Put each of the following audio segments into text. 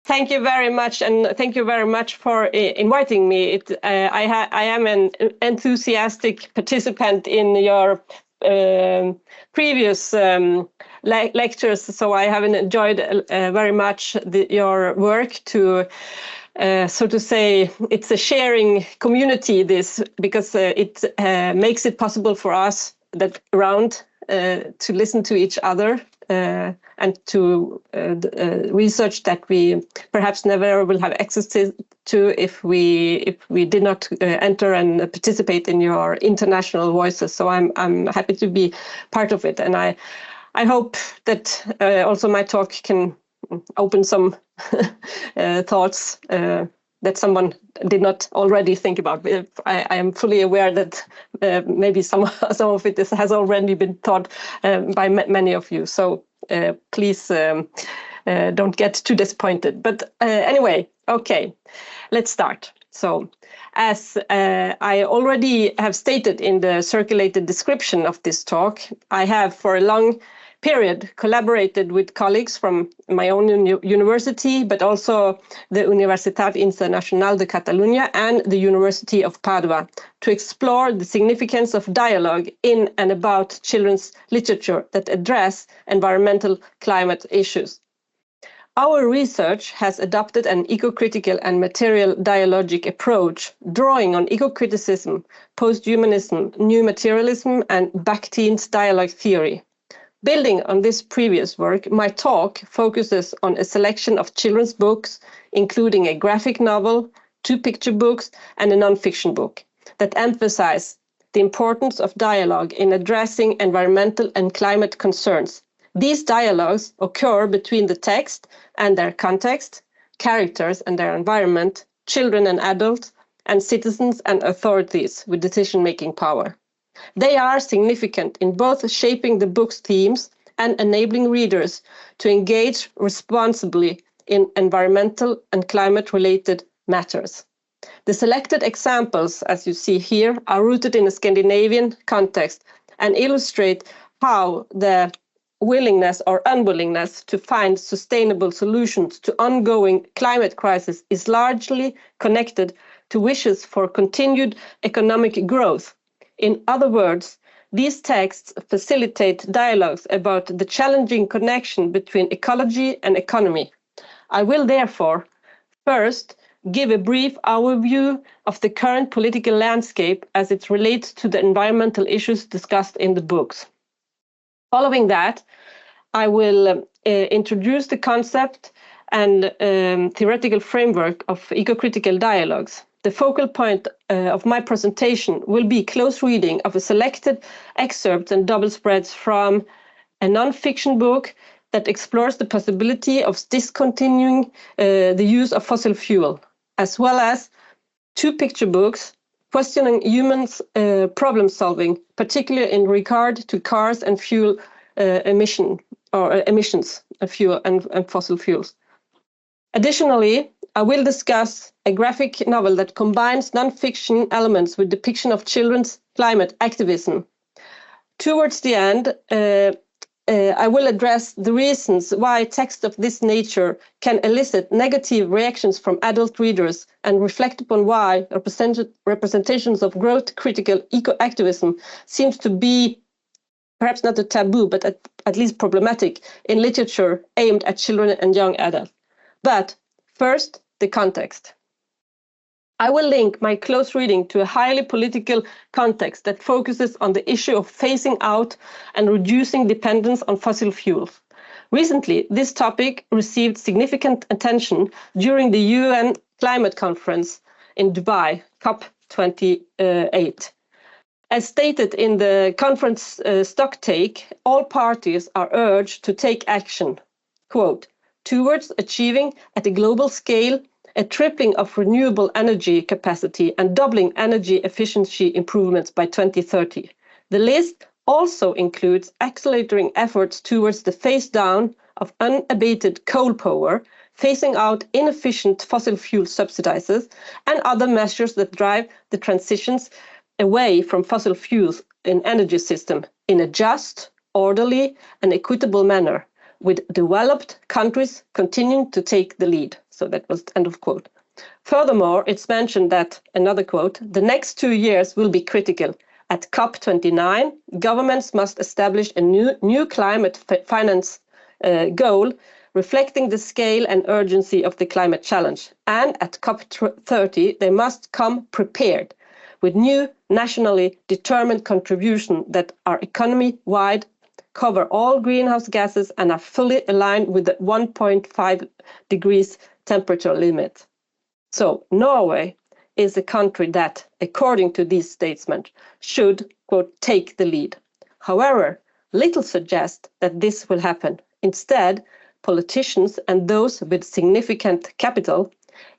Thank you very much, and thank you very much for inviting me. I am an enthusiastic participant in your previous lectures, so I have enjoyed very much your work to, so to say, it's a sharing community, this, because it makes it possible for us that around to listen to each other and to research that we perhaps never will have access to if we did not enter and participate in your international voices. So I'm happy to be part of it, and I hope that also my talk can open some thoughts that someone did not already think about. I am fully aware that maybe some of it has already been thought by many of you. So please don't get too disappointed. But anyway, okay, let's start. So as I already have stated in the circulated description of this talk, I have for a long period collaborated with colleagues from my own university, but also the Universitat Internacional de Catalunya and the University of Padua, to explore the significance of dialogue in and about children's literature that address environmental climate issues. Our research has adopted an eco-critical and material dialogic approach, drawing on eco-criticism, post-humanism, new materialism, and Bakhtín's dialogue theory. Building on this previous work, my talk focuses on a selection of children's books, including a graphic novel, 2 picture books, and a non-fiction book, that emphasize the importance of dialogue in addressing environmental and climate concerns. These dialogues occur between the text and their context, characters and their environment, children and adults, and citizens and authorities with decision-making power. They are significant in both shaping the book's themes and enabling readers to engage responsibly in environmental and climate-related matters. The selected examples, as you see here, are rooted in a Scandinavian context and illustrate how the willingness or unwillingness to find sustainable solutions to ongoing climate crisis is largely connected to wishes for continued economic growth. In other words, these texts facilitate dialogues about the challenging connection between ecology and economy. I will therefore first give a brief overview of the current political landscape as it relates to the environmental issues discussed in the books. Following that, I will introduce the concept and theoretical framework of eco-critical dialogues. The focal point of my presentation will be close reading of a selected excerpts and double spreads from a non-fiction book that explores the possibility of discontinuing the use of fossil fuel, as well as 2 picture books questioning humans' problem solving, particularly in regard to cars and fuel emissions of fuel and fossil fuels. Additionally, I will discuss a graphic novel that combines non-fiction elements with depiction of children's climate activism. Towards the end, I will address the reasons why text of this nature can elicit negative reactions from adult readers and reflect upon why representations of growth-critical eco-activism seems to be perhaps not a taboo, but at least problematic in literature aimed at children and young adults. But first, the context. I will link my close reading to a highly political context that focuses on the issue of phasing out and reducing dependence on fossil fuels. Recently, this topic received significant attention during the UN Climate Conference in Dubai, COP28. As stated in the conference stocktake, all parties are urged to take action, quote, towards achieving at a global scale a tripling of renewable energy capacity and doubling energy efficiency improvements by 2030. The list also includes accelerating efforts towards the phase down of unabated coal power, phasing out inefficient fossil fuel subsidizes, and other measures that drive the transitions away from fossil fuels in energy system in a just, orderly, and equitable manner, with developed countries continuing to take the lead. So that was end of quote. Furthermore, it's mentioned that, another quote, the next 2 years will be critical. At COP29, governments must establish a new climate finance goal reflecting the scale and urgency of the climate challenge. And at COP30, they must come prepared with new nationally determined contributions that are economy-wide, cover all greenhouse gases, and are fully aligned with the 1.5 degrees temperature limit. So Norway is a country that, according to these statements, should, quote, take the lead. However, little suggests that this will happen. Instead, politicians and those with significant capital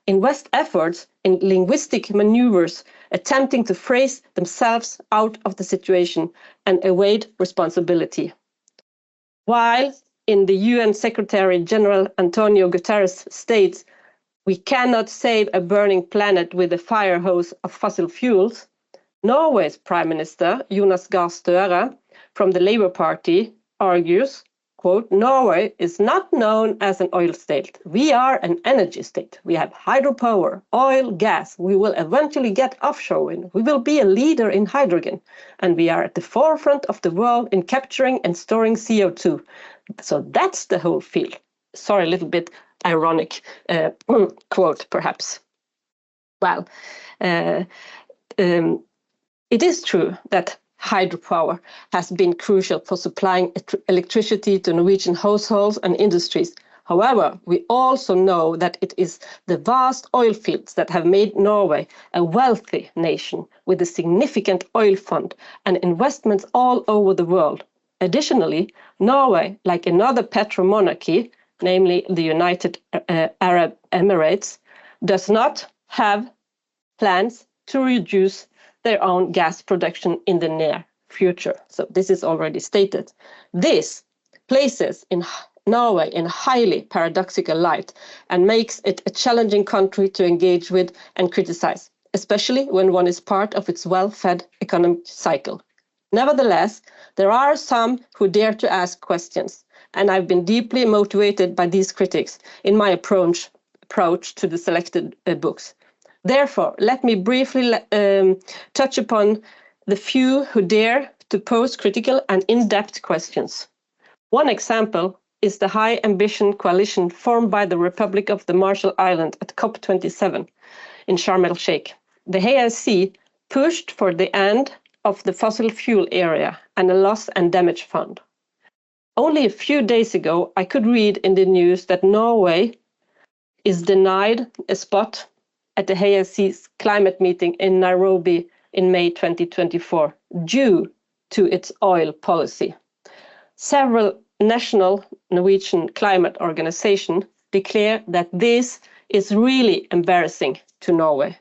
invest efforts in linguistic maneuvers, attempting to phrase themselves out of the situation and evade responsibility. While in the UN Secretary General Antonio Guterres states, we cannot save a burning planet with a fire hose of fossil fuels, Norway's Prime Minister, Jonas Gahr Støre, from the Labour Party, argues, quote, Norway is not known as an oil state. We are an energy state. We have hydropower, oil, gas. We will eventually get offshore wind. We will be a leader in hydrogen. And we are at the forefront of the world in capturing and storing CO2. So that's the whole field. Sorry, a little bit ironic quote, perhaps. Well, it is true that hydropower has been crucial for supplying electricity to Norwegian households and industries. However, we also know that it is the vast oil fields that have made Norway a wealthy nation with a significant oil fund and investments all over the world. Additionally, Norway, like another petromonarchy, namely the United Arab Emirates, does not have plans to reduce their own gas production in the near future. So this is already stated. This places in Norway in a highly paradoxical light and makes it a challenging country to engage with and criticize, especially when one is part of its well-fed economic cycle. Nevertheless, there are some who dare to ask questions, and I've been deeply motivated by these critics in my approach to the selected books. Therefore, let me briefly touch upon the few who dare to pose critical and in-depth questions. One example is the High Ambition Coalition formed by the Republic of the Marshall Islands at COP27 in Sharm el-Sheikh. The HAC pushed for the end of the fossil fuel area and a loss and damage fund. Only a few days ago, I could read in the news that Norway is denied a spot at the HAC's climate meeting in Nairobi in May 2024 due to its oil policy. Several national Norwegian climate organizations declare that this is really embarrassing to Norway.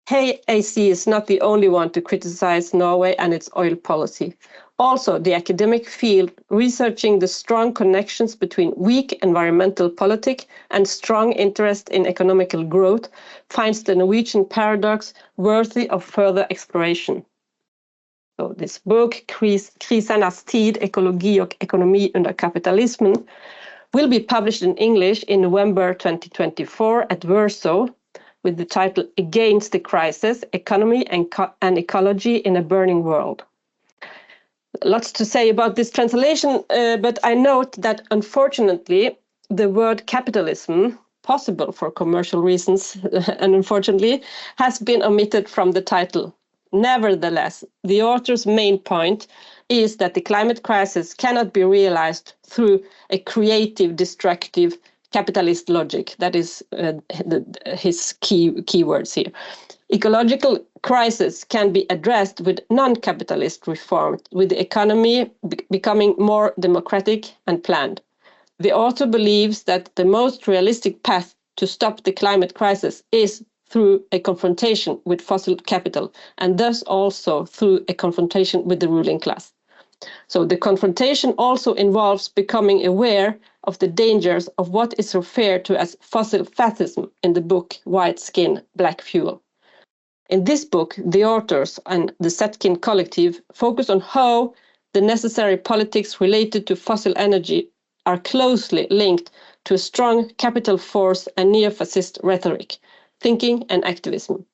HAC is not the only one to criticize Norway and its oil policy. Also, the academic field researching the strong connections between weak environmental politics and strong interest in economical growth finds the Norwegian paradox worthy of further exploration. So this book, Krisernas tid, ekologi och ekonomi under kapitalismen, will be published in English in November 2024 at Verso with the title Against the Crisis, Economy and Ecology in a Burning World. Lots to say about this translation, but I note that unfortunately the word capitalism, possible for commercial reasons and unfortunately, has been omitted from the title. Nevertheless, the author's main point is that the climate crisis cannot be realized through a creative, destructive capitalist logic. That is his keywords here. Ecological crisis can be addressed with non-capitalist reform, with the economy becoming more democratic and planned. The author believes that the most realistic path to stop the climate crisis is through a confrontation with fossil capital, and thus also through a confrontation with the ruling class. So the confrontation also involves becoming aware of the dangers of what is referred to as fossil fascism in the book White Skin, Black Fuel. In this book, the authors and the Setkin Collective focus on how the necessary politics related to fossil energy are closely linked to a strong capital force and neo-fascist rhetoric, thinking and activism.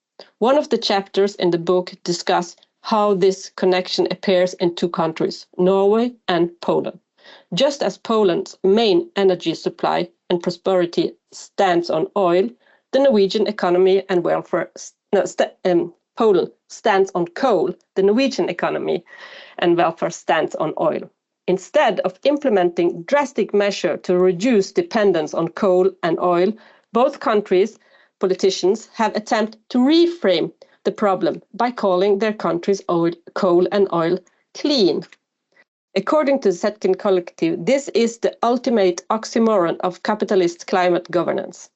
One of the chapters in the book discuss how this connection appears in two countries, Norway and Poland. Just as Poland's main energy supply and prosperity stands on oil, the Norwegian economy and welfare, Poland stands on coal, the Norwegian economy and welfare stands on oil. Instead of implementing drastic measures to reduce dependence on coal and oil, both countries' politicians have attempted to reframe the problem by calling their country's coal and oil clean. According to the Zetkin Collective, this is the ultimate oxymoron of capitalist climate governance.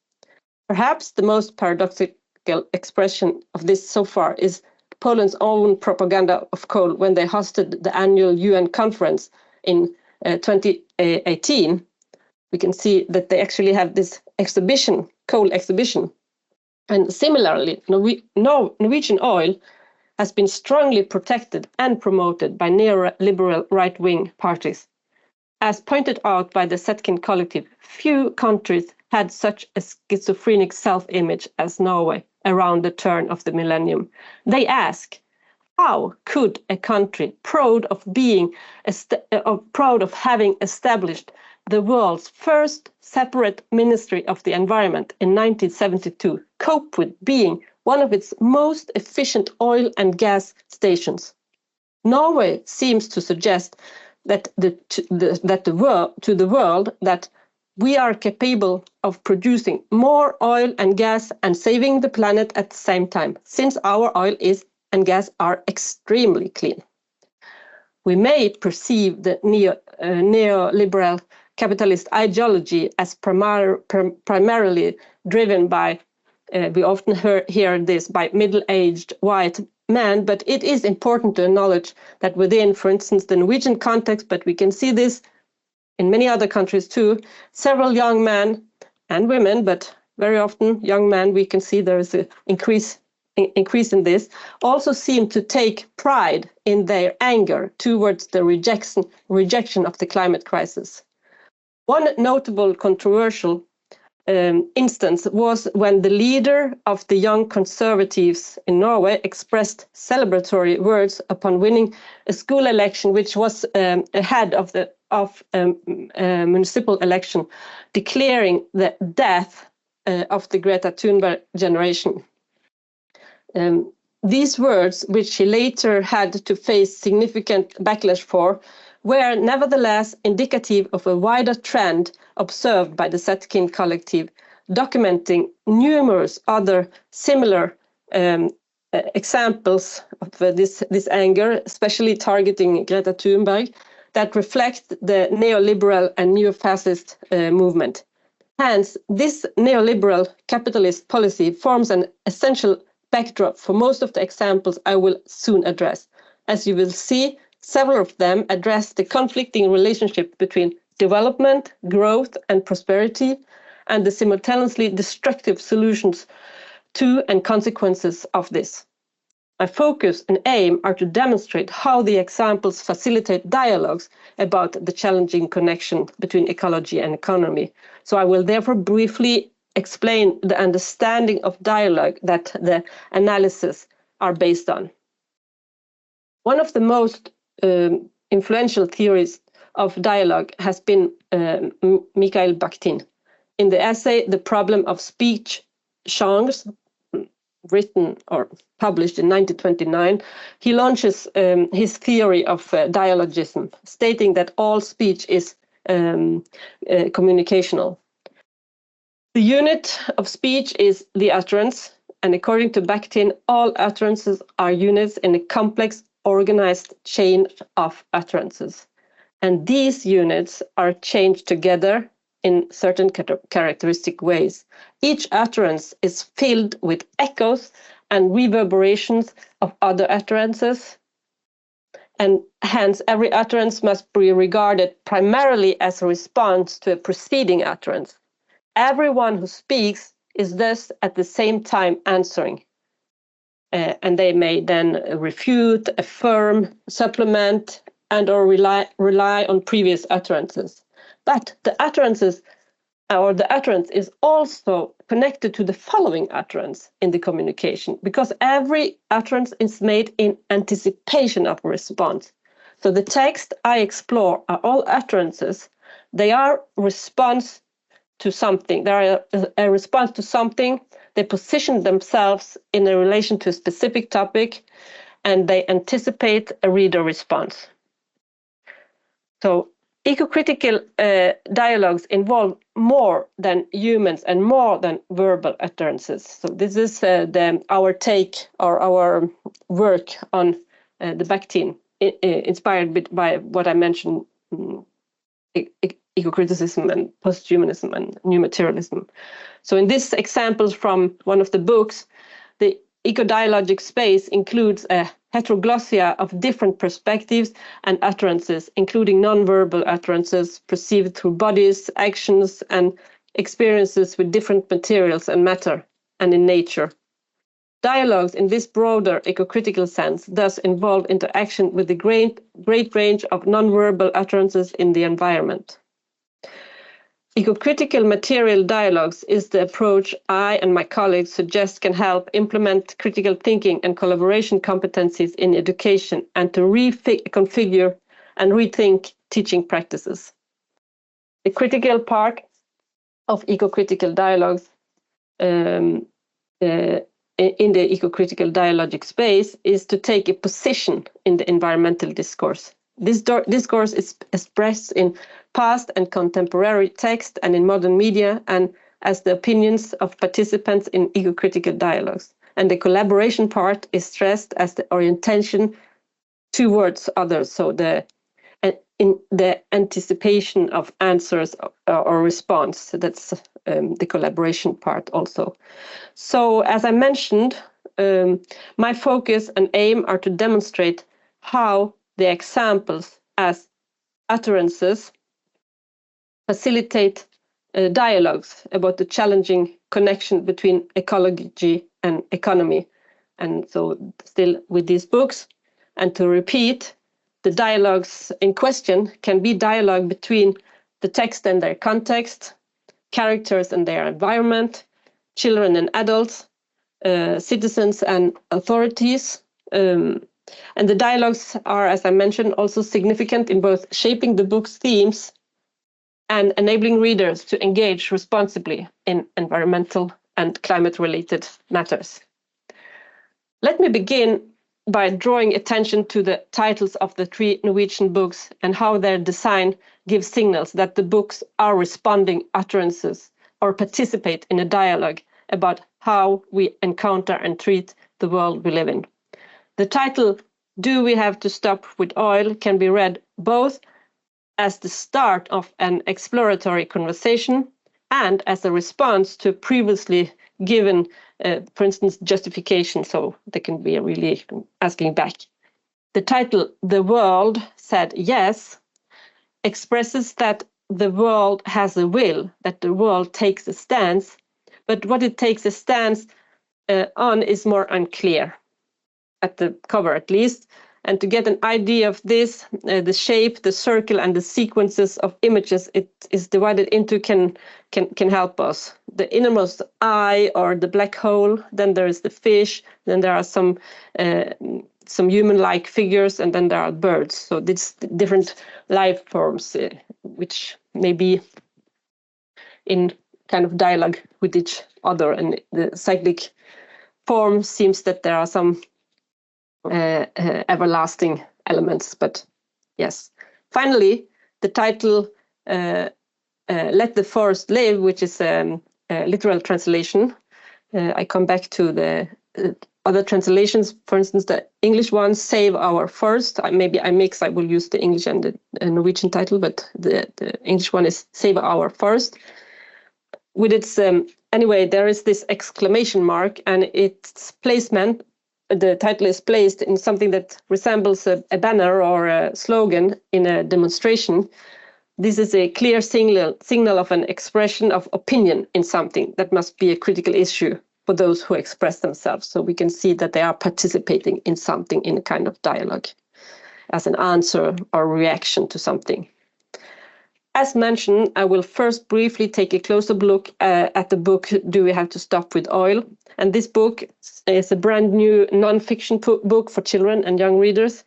Perhaps the most paradoxical expression of this so far is Poland's own propaganda of coal when they hosted the annual UN conference in 2018. We can see that they actually have this exhibition, coal exhibition. And similarly, Norwegian oil has been strongly protected and promoted by neoliberal right-wing parties. As pointed out by the Zetkin Collective, few countries had such a schizophrenic self-image as Norway around the turn of the millennium. They ask, how could a country proud of having established the world's first separate Ministry of the Environment in 1972 cope with being one of its most efficient oil and gas stations? Norway seems to suggest that to the world that we are capable of producing more oil and gas and saving the planet at the same time, since our oil and gas are extremely clean. We may perceive the neoliberal capitalist ideology as primarily driven by, we often hear this, by middle-aged white men, but it is important to acknowledge that within, for instance, the Norwegian context, but we can see this in many other countries too, several young men and women, but very often young men, we can see there is an increase in this, also seem to take pride in their anger towards the rejection of the climate crisis. One notable controversial instance was when the leader of the Young Conservatives in Norway expressed celebratory words upon winning a school election, which was ahead of the municipal election, declaring the death of the Greta Thunberg generation. These words, which he later had to face significant backlash for, were nevertheless indicative of a wider trend observed by the Zetkin Collective, documenting numerous other similar examples of this anger, especially targeting Greta Thunberg, that reflect the neoliberal and neo-fascist movement. Hence, this neoliberal capitalist policy forms an essential backdrop for most of the examples I will soon address. As you will see, several of them address the conflicting relationship between development, growth, and prosperity, and the simultaneously destructive solutions to and consequences of this. My focus and aim are to demonstrate how the examples facilitate dialogues about the challenging connection between ecology and economy. So I will therefore briefly explain the understanding of dialogue that the analysis are based on. One of the most influential theories of dialogue has been Mikhail Bakhtin. In the essay, The Problem of Speech Change, written or published in 1929, he launches his theory of dialogism, stating that all speech is communicational. The unit of speech is the utterance, and according to Bakhtin, all utterances are units in a complex, organized chain of utterances. And these units are changed together in certain characteristic ways. Each utterance is filled with echoes and reverberations of other utterances, and hence every utterance must be regarded primarily as a response to a preceding utterance. Everyone who speaks is thus at the same time answering, and they may then refute, affirm, supplement, and or rely on previous utterances. But the utterances or the utterance is also connected to the following utterance in the communication, because every utterance is made in anticipation of a response. So the text I explore are all utterances. They are response to something. They are a response to something. They position themselves in a relation to a specific topic, and they anticipate a reader response. So eco-critical dialogues involve more than humans and more than verbal utterances. So this is our take or our work on the Bakhtin, inspired by what I mentioned, eco-criticism and post-humanism and new materialism. So in this example from one of the books, the eco-dialogic space includes a heteroglossia of different perspectives and utterances, including non-verbal utterances perceived through bodies, actions, and experiences with different materials and matter and in nature. Dialogues in this broader eco-critical sense thus involve interaction with the great range of non-verbal utterances in the environment. Eco-critical material dialogues is the approach I and my colleagues suggest can help implement critical thinking and collaboration competencies in education and to reconfigure and rethink teaching practices. The critical part of eco-critical dialogues in the eco-critical dialogic space is to take a position in the environmental discourse. This discourse is expressed in past and contemporary text and in modern media and as the opinions of participants in eco-critical dialogues. And the collaboration part is stressed as the orientation towards others, so in the anticipation of answers or response. That's the collaboration part also. So as I mentioned, my focus and aim are to demonstrate how the examples as utterances facilitate dialogues about the challenging connection between ecology and economy. And so still with these books, and to repeat, the dialogues in question can be dialogue between the text and their context, characters and their environment, children and adults, citizens and authorities. And the dialogues are, as I mentioned, also significant in both shaping the book's themes and enabling readers to engage responsibly in environmental and climate-related matters. Let me begin by drawing attention to the titles of the 3 Norwegian books and how their design gives signals that the books are responding utterances or participate in a dialogue about how we encounter and treat the world we live in. The title, Do We Have to Stop with Oil, can be read both as the start of an exploratory conversation and as a response to previously given, for instance, justification, so they can be really asking back. The title, The World Said Yes, expresses that the world has a will, that the world takes a stance, but what it takes a stance on is more unclear, at the cover at least. And to get an idea of this, the shape, the circle, and the sequences of images it is divided into can help us. The innermost eye or the black hole, then there is the fish, then there are some human-like figures, and then there are birds. So these different life forms, which may be in kind of dialogue with each other. And the cyclic form seems that there are some everlasting elements, but yes. Finally, the title Let the Forest Live, which is a literal translation. I come back to the other translations. For instance, the English one, Save Our Forest. Maybe I mix, I will use the English and the Norwegian title, but the English one is Save Our Forest. With its, anyway, there is this exclamation mark, and its placement, the title is placed in something that resembles a banner or a slogan in a demonstration. This is a clear signal of an expression of opinion in something that must be a critical issue for those who express themselves. So we can see that they are participating in something, in a kind of dialogue, as an answer or reaction to something. As mentioned, I will first briefly take a closer look at the book, Do We Have to Stop with Oil? And this book is a brand new non-fiction book for children and young readers.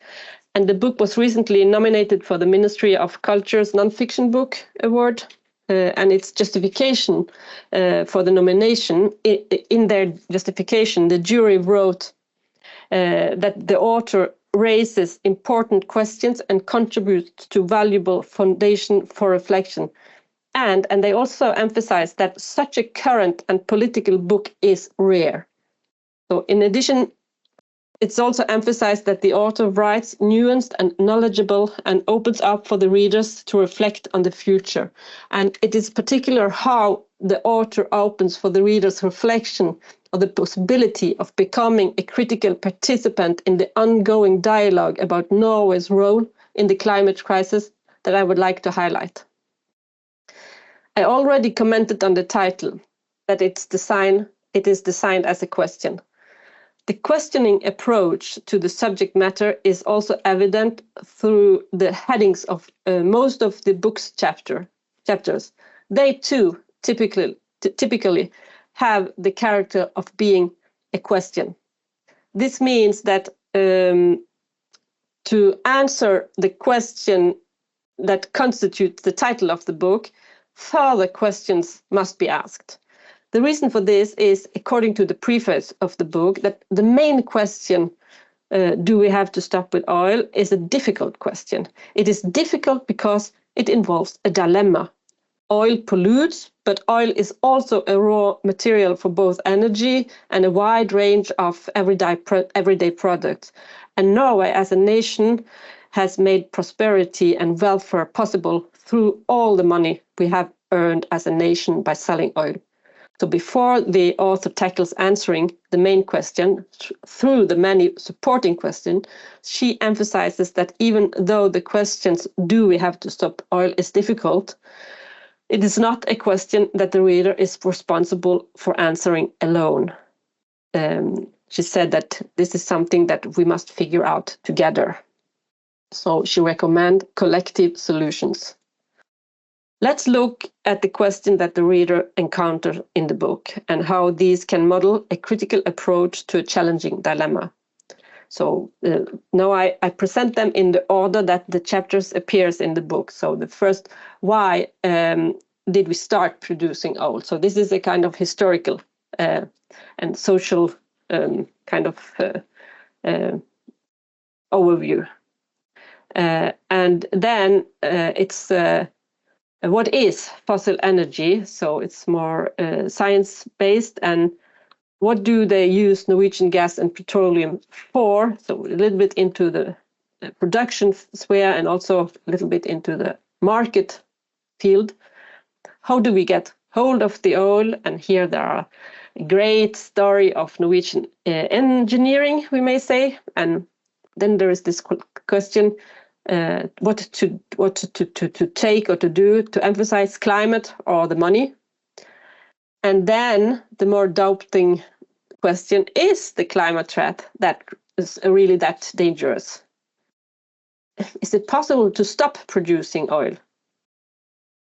And the book was recently nominated for the Ministry of Culture's Non-Fiction Book Award. And its justification for the nomination, in their justification, the jury wrote that the author raises important questions and contributes to valuable foundation for reflection. And they also emphasize that such a current and political book is rare. So in addition, it's also emphasized that the author writes nuanced and knowledgeable and opens up for the readers to reflect on the future. And it is particular how the author opens for the reader's reflection of the possibility of becoming a critical participant in the ongoing dialogue about Norway's role in the climate crisis that I would like to highlight. I already commented on the title, that it is designed as a question. The questioning approach to the subject matter is also evident through the headings of most of the book's chapters. They too typically have the character of being a question. This means that to answer the question that constitutes the title of the book, further questions must be asked. The reason for this is, according to the preface of the book, that the main question, do we have to stop with oil, is a difficult question. It is difficult because it involves a dilemma. Oil pollutes, but oil is also a raw material for both energy and a wide range of everyday products. And Norway, as a nation, has made prosperity and welfare possible through all the money we have earned as a nation by selling oil. So before the author tackles answering the main question through the many supporting questions, she emphasizes that even though the questions, do we have to stop oil, is difficult, it is not a question that the reader is responsible for answering alone. She said that this is something that we must figure out together. So she recommends collective solutions. Let's look at the question that the reader encounters in the book and how these can model a critical approach to a challenging dilemma. So now I present them in the order that the chapters appears in the book. So the first, why did we start producing oil? So this is a kind of historical and social kind of overview. And then it's what is fossil energy? So it's more science-based, and what do they use Norwegian gas and petroleum for? So a little bit into the production sphere and also a little bit into the market field. How do we get hold of the oil? And here there are a great story of Norwegian engineering, we may say. And then there is this question, what to take or to do to emphasize climate or the money. And then the more doubting question, is the climate threat that is really that dangerous? Is it possible to stop producing oil?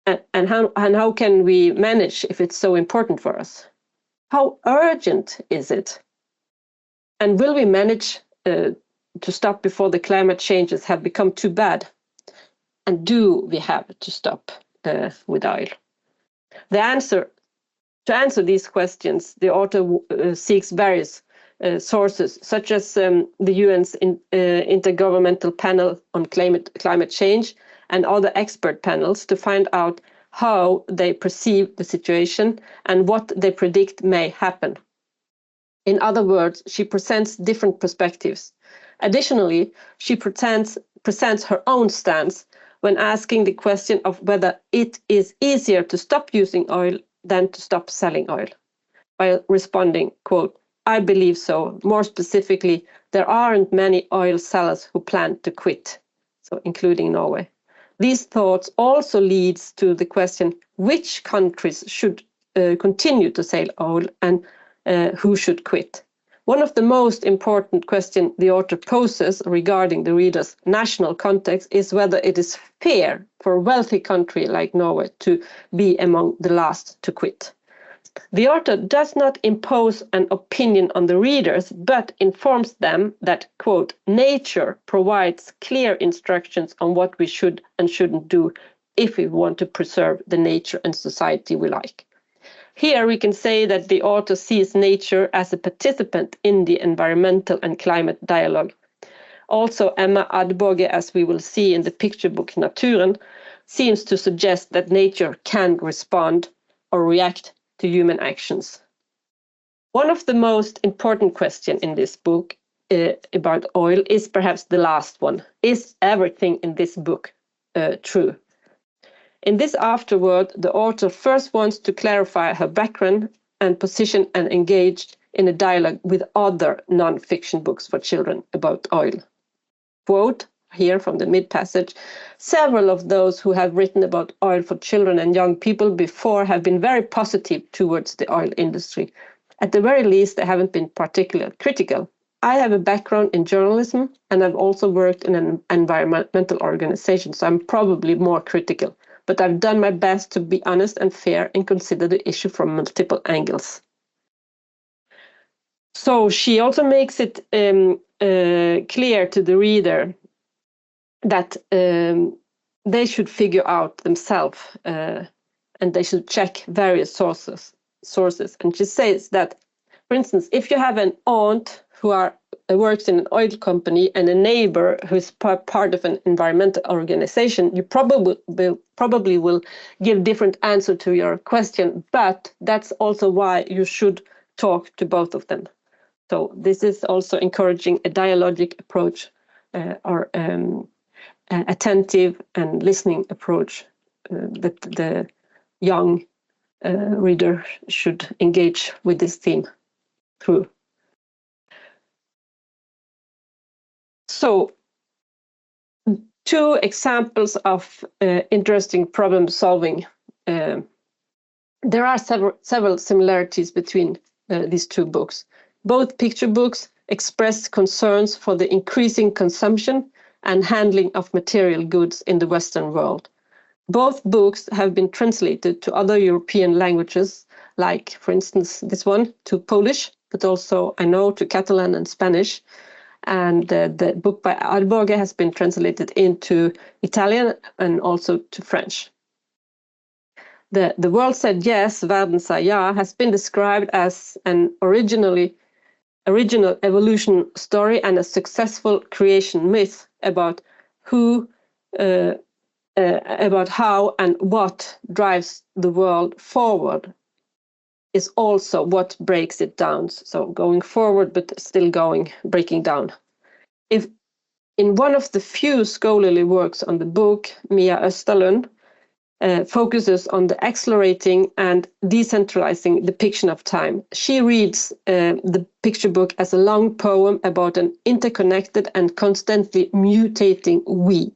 And how can we manage if it's so important for us? How urgent is it? And will we manage to stop before the climate changes have become too bad? And do we have to stop with oil? To answer these questions, the author seeks various sources, such as the UN's Intergovernmental Panel on Climate Change and other expert panels, to find out how they perceive the situation and what they predict may happen. In other words, she presents different perspectives. Additionally, she presents her own stance when asking the question of whether it is easier to stop using oil than to stop selling oil, by responding, quote, I believe so. More specifically, there aren't many oil sellers who plan to quit, so including Norway. These thoughts also leads to the question, which countries should continue to sell oil and who should quit? One of the most important questions the author poses regarding the reader's national context is whether it is fair for a wealthy country like Norway to be among the last to quit. The author does not impose an opinion on the readers, but informs them that, quote, nature provides clear instructions on what we should and shouldn't do if we want to preserve the nature and society we like. Here we can say that the author sees nature as a participant in the environmental and climate dialogue. Also, Emma Adboge, as we will see in the picture book Naturen, seems to suggest that nature can respond or react to human actions. One of the most important questions in this book about oil is perhaps the last one. Is everything in this book true? In this afterword, the author first wants to clarify her background and position and engaged in a dialogue with other non-fiction books for children about oil. Quote, here from the mid-passage, several of those who have written about oil for children and young people before have been very positive towards the oil industry. At the very least, they haven't been particularly critical. I have a background in journalism and I've also worked in an environmental organization, so I'm probably more critical. But I've done my best to be honest and fair and consider the issue from multiple angles. So she also makes it clear to the reader that they should figure out themselves and they should check various sources. And she says that, for instance, if you have an aunt who works in an oil company and a neighbor who's part of an environmental organization, you probably will give different answer to your question, but that's also why you should talk to both of them. So this is also encouraging a dialogic approach or attentive and listening approach that the young reader should engage with this theme through. So, two examples of interesting problem solving. There are several similarities between these two books. Both picture books express concerns for the increasing consumption and handling of material goods in the Western world. Both books have been translated to other European languages, like, for instance, this one to Polish, but also, I know, to Catalan and Spanish. And the book by Adboge has been translated into Italian and also to French. The World Said Yes, Världen sa ja, has been described as an original evolution story and a successful creation myth about about how and what drives the world forward is also what breaks it down. So going forward, but still breaking down. If in one of the few scholarly works on the book, Mia Österlund focuses on the accelerating and decentralizing depiction of time. She reads the picture book as a long poem about an interconnected and constantly mutating we.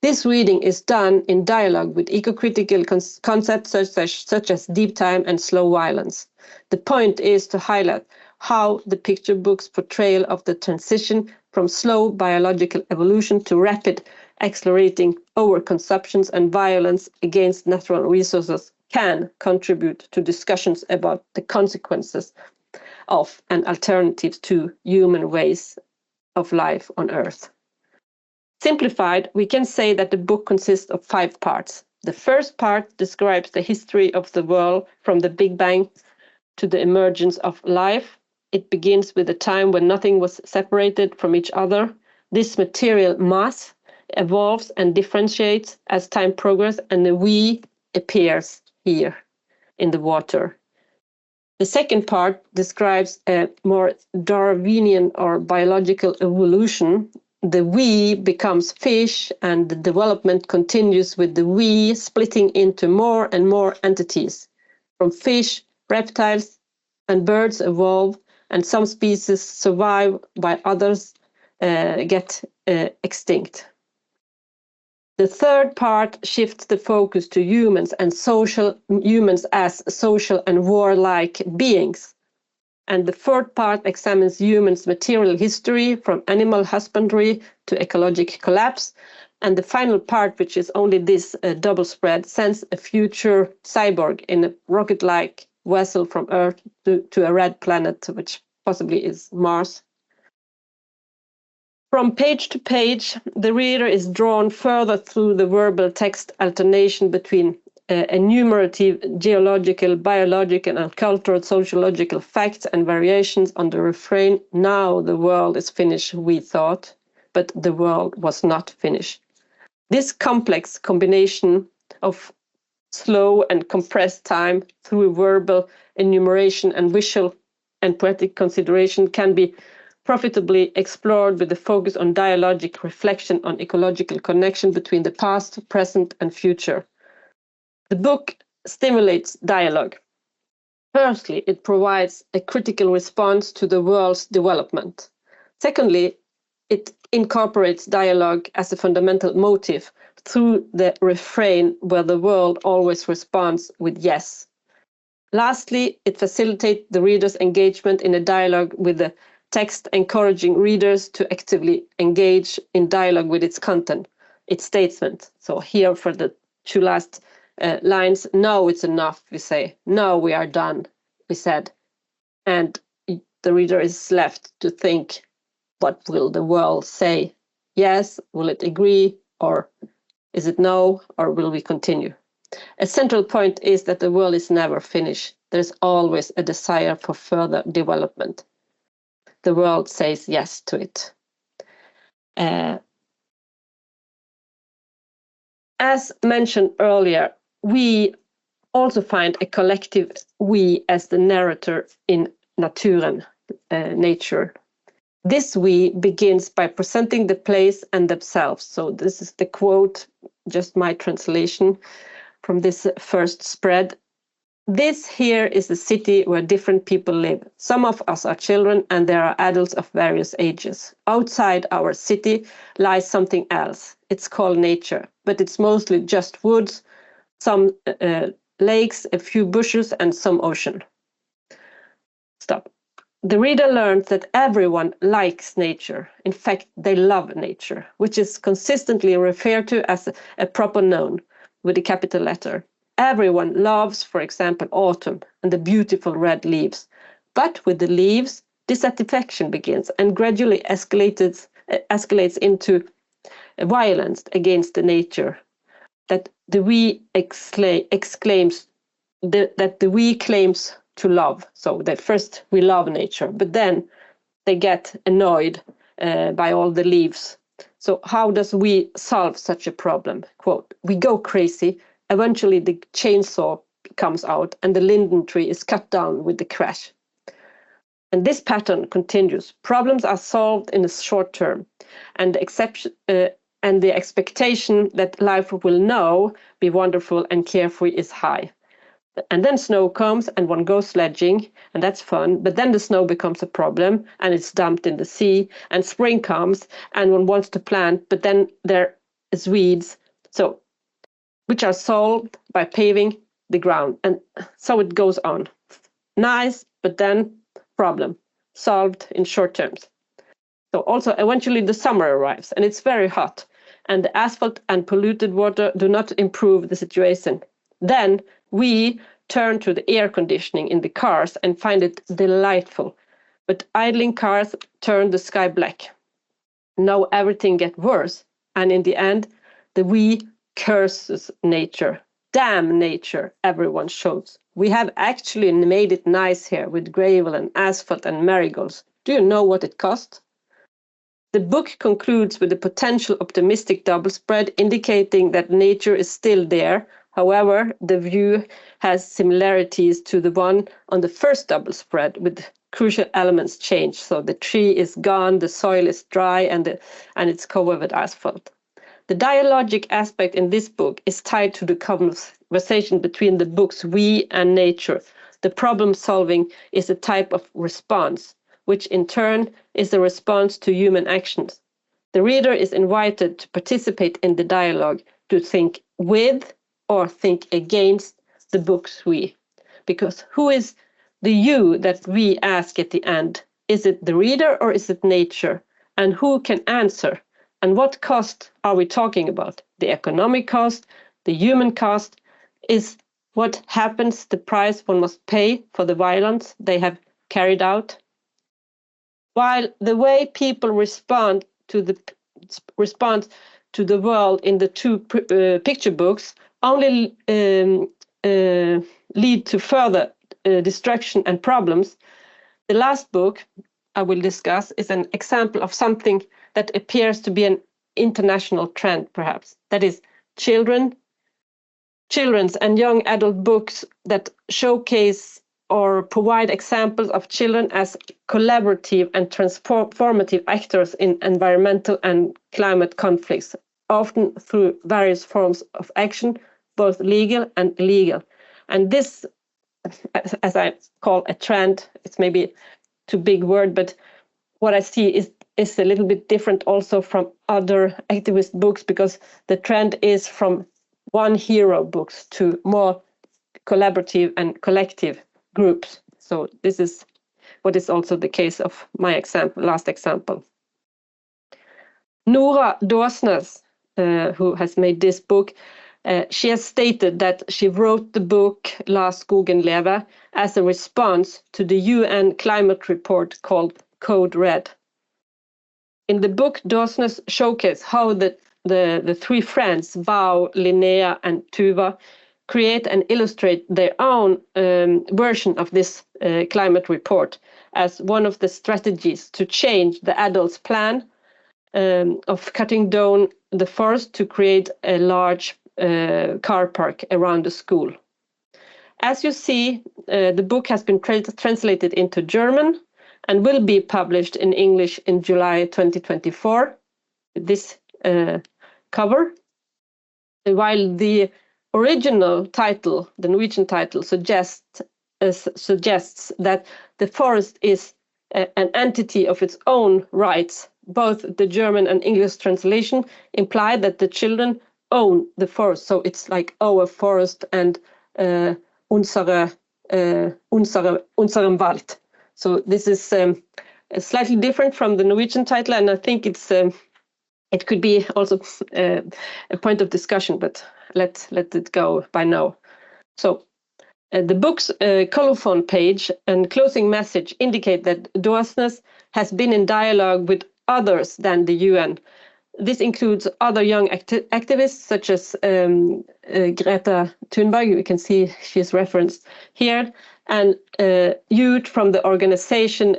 This reading is done in dialogue with eco-critical concepts such as deep time and slow violence. The point is to highlight how the picture book's portrayal of the transition from slow biological evolution to rapid accelerating overconsumptions and violence against natural resources can contribute to discussions about the consequences of and alternatives to human ways of life on Earth. Simplified, we can say that the book consists of 5 parts. The first part describes the history of the world from the Big Bang to the emergence of life. It begins with a time when nothing was separated from each other. This material mass evolves and differentiates as time progresses, and the we appears here in the water. The second part describes a more Darwinian or biological evolution. The we becomes fish, and the development continues with the we splitting into more and more entities. From fish, reptiles, and birds evolve, and some species survive while others get extinct. The third part shifts the focus to humans as social and warlike beings. And the fourth part examines humans' material history from animal husbandry to ecological collapse. And the final part, which is only this double spread, sends a future cyborg in a rocket-like vessel from Earth to a red planet, which possibly is Mars. From page to page, the reader is drawn further through the verbal text alternation between enumerative geological, biological, and cultural sociological facts and variations on the refrain, "Now the world is finished, we thought," but the world was not finished. This complex combination of slow and compressed time through verbal enumeration and visual and poetic consideration can be profitably explored with the focus on dialogic reflection on ecological connection between the past, present, and future. The book stimulates dialogue. Firstly, it provides a critical response to the world's development. Secondly, it incorporates dialogue as a fundamental motive through the refrain where the world always responds with yes. Lastly, it facilitates the reader's engagement in a dialogue with the text, encouraging readers to actively engage in dialogue with its content, its statement. So here for the two last lines, "No, it's enough," we say. "No, we are done," we said. And the reader is left to think, what will the world say? Yes, will it agree? Or is it no? Or will we continue? A central point is that the world is never finished. There's always a desire for further development. The world says yes to it. As mentioned earlier, we also find a collective we as the narrator in Naturen, nature. This we begins by presenting the place and themselves. So this is the quote, just my translation from this first spread. "This here is the city where different people live. Some of us are children and there are adults of various ages. Outside our city lies something else. It's called nature, but it's mostly just woods, some lakes, a few bushes, and some ocean." Stop. The reader learns that everyone likes nature. In fact, they love nature, which is consistently referred to as a proper noun with a capital letter. Everyone loves, for example, autumn and the beautiful red leaves. But with the leaves, dissatisfaction begins and gradually escalates into violence against the nature. That the we exclaims that the we claims to love. So that first we love nature, but then they get annoyed by all the leaves. So how does we solve such a problem? Quote, "We go crazy. Eventually the chainsaw comes out and the linden tree is cut down with the crash." And this pattern continues. Problems are solved in the short term, and the expectation that life will now be wonderful and carefree is high. And then snow comes and one goes sledging, and that's fun. But then the snow becomes a problem and it's dumped in the sea, and spring comes and one wants to plant, but then there is weeds. So, which are solved by paving the ground. And so it goes on. Nice, but then problem. Solved in short terms. So also eventually the summer arrives and it's very hot, and the asphalt and polluted water do not improve the situation. Then we turn to the air conditioning in the cars and find it delightful. But idling cars turn the sky black. Now everything gets worse, and in the end, the we curses nature. Damn nature, everyone shouts. We have actually made it nice here with gravel and asphalt and marigolds. Do you know what it cost? The book concludes with a potential optimistic double spread indicating that nature is still there. However, the view has similarities to the one on the first double spread, with crucial elements changed. So the tree is gone, the soil is dry, and it's covered with asphalt. The dialogic aspect in this book is tied to the conversation between the book's we and nature. The problem solving is a type of response, which in turn is a response to human actions. The reader is invited to participate in the dialogue, to think with or think against the book's we. Because who is the you that we ask at the end. Is it the reader or is it nature? And who can answer? And what cost are we talking about? The economic cost, the human cost? Is what happens the price one must pay for the violence they have carried out? While the way people respond to the world in the two picture books only lead to further destruction and problems, the last book I will discuss is an example of something that appears to be an international trend, perhaps. That is children's and young adult books that showcase or provide examples of children as collaborative and transformative actors in environmental and climate conflicts, often through various forms of action, both legal and illegal. And this, as I call a trend, it's maybe too big word, but what I see is a little bit different also from other activist books, because the trend is from one hero books to more collaborative and collective groups. So this is what is also the case of my example, last example. Nora Dåsnes, who has made this book, she has stated that she wrote the book La skogen leve as a response to the UN climate report called Code Red. In the book, Dåsnes showcases how the three friends, Bao, Linnea, and Tuva, create and illustrate their own version of this climate report as one of the strategies to change the adults' plan of cutting down the forest to create a large car park around the school. As you see, the book has been translated into German and will be published in English in July 2024. This cover, while the original title, the Norwegian title, suggests that the forest is an entity of its own rights. Both the German and English translation imply that the children own the forest, so it's like our forest and unseren Wald. So this is slightly different from the Norwegian title, and I think it could be also a point of discussion, but let it go by now. So the book's colophon page and closing message indicate that Dåsnes has been in dialogue with others than the UN. This includes other young activists such as Greta Thunberg, you can see she's referenced here, and youth from the organization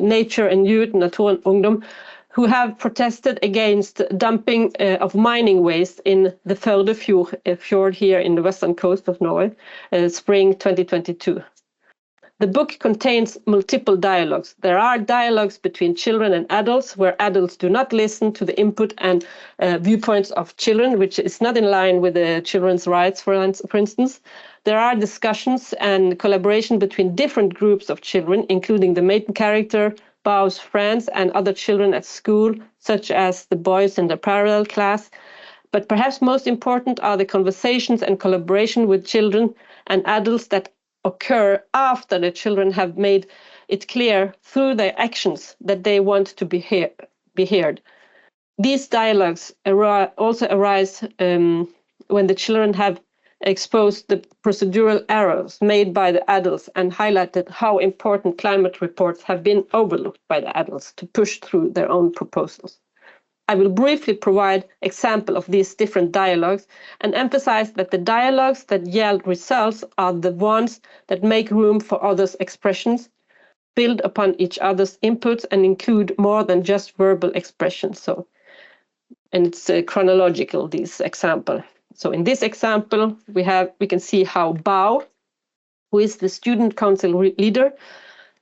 Nature and Youth, Natur and Ungdom, who have protested against dumping of mining waste in the Førde fjord here in the western coast of Norway, spring 2022. The book contains multiple dialogues. There are dialogues between children and adults where adults do not listen to the input and viewpoints of children, which is not in line with the children's rights, for instance. There are discussions and collaboration between different groups of children, including the main character, Bao's friends, and other children at school, such as the boys in the parallel class. But perhaps most important are the conversations and collaboration with children and adults that occur after the children have made it clear through their actions that they want to be heard. These dialogues also arise when the children have exposed the procedural errors made by the adults and highlighted how important climate reports have been overlooked by the adults to push through their own proposals. I will briefly provide example of these different dialogues and emphasize that the dialogues that yield results are the ones that make room for others' expressions, build upon each other's inputs, and include more than just verbal expressions. And it's chronological, this example. So in this example, we can see how Bao, who is the student council leader,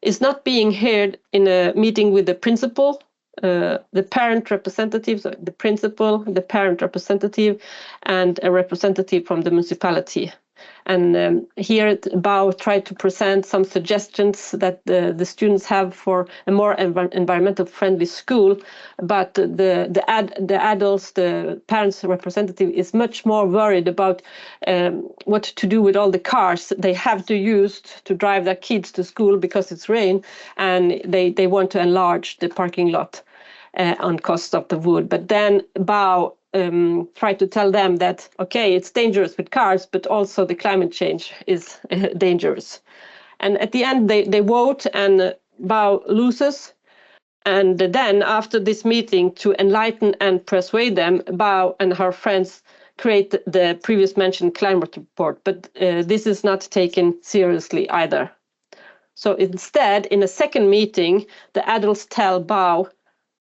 is not being heard in a meeting with the principal, the parent representatives, the principal, the parent representative, and a representative from the municipality. And here Bao tried to present some suggestions that the students have for a more environmental friendly school, but the adults, the parents representative, is much more worried about what to do with all the cars they have to use to drive their kids to school because it's rain, and they want to enlarge the parking lot on cost of the wood. But then Bao try to tell them that, okay, it's dangerous with cars, but also the climate change is dangerous. And at the end, they vote, and Bao loses. And then after this meeting, to enlighten and persuade them, Bao and her friends create the previous mentioned climate report. But this is not taken seriously either. So instead, in a second meeting, the adults tell Bao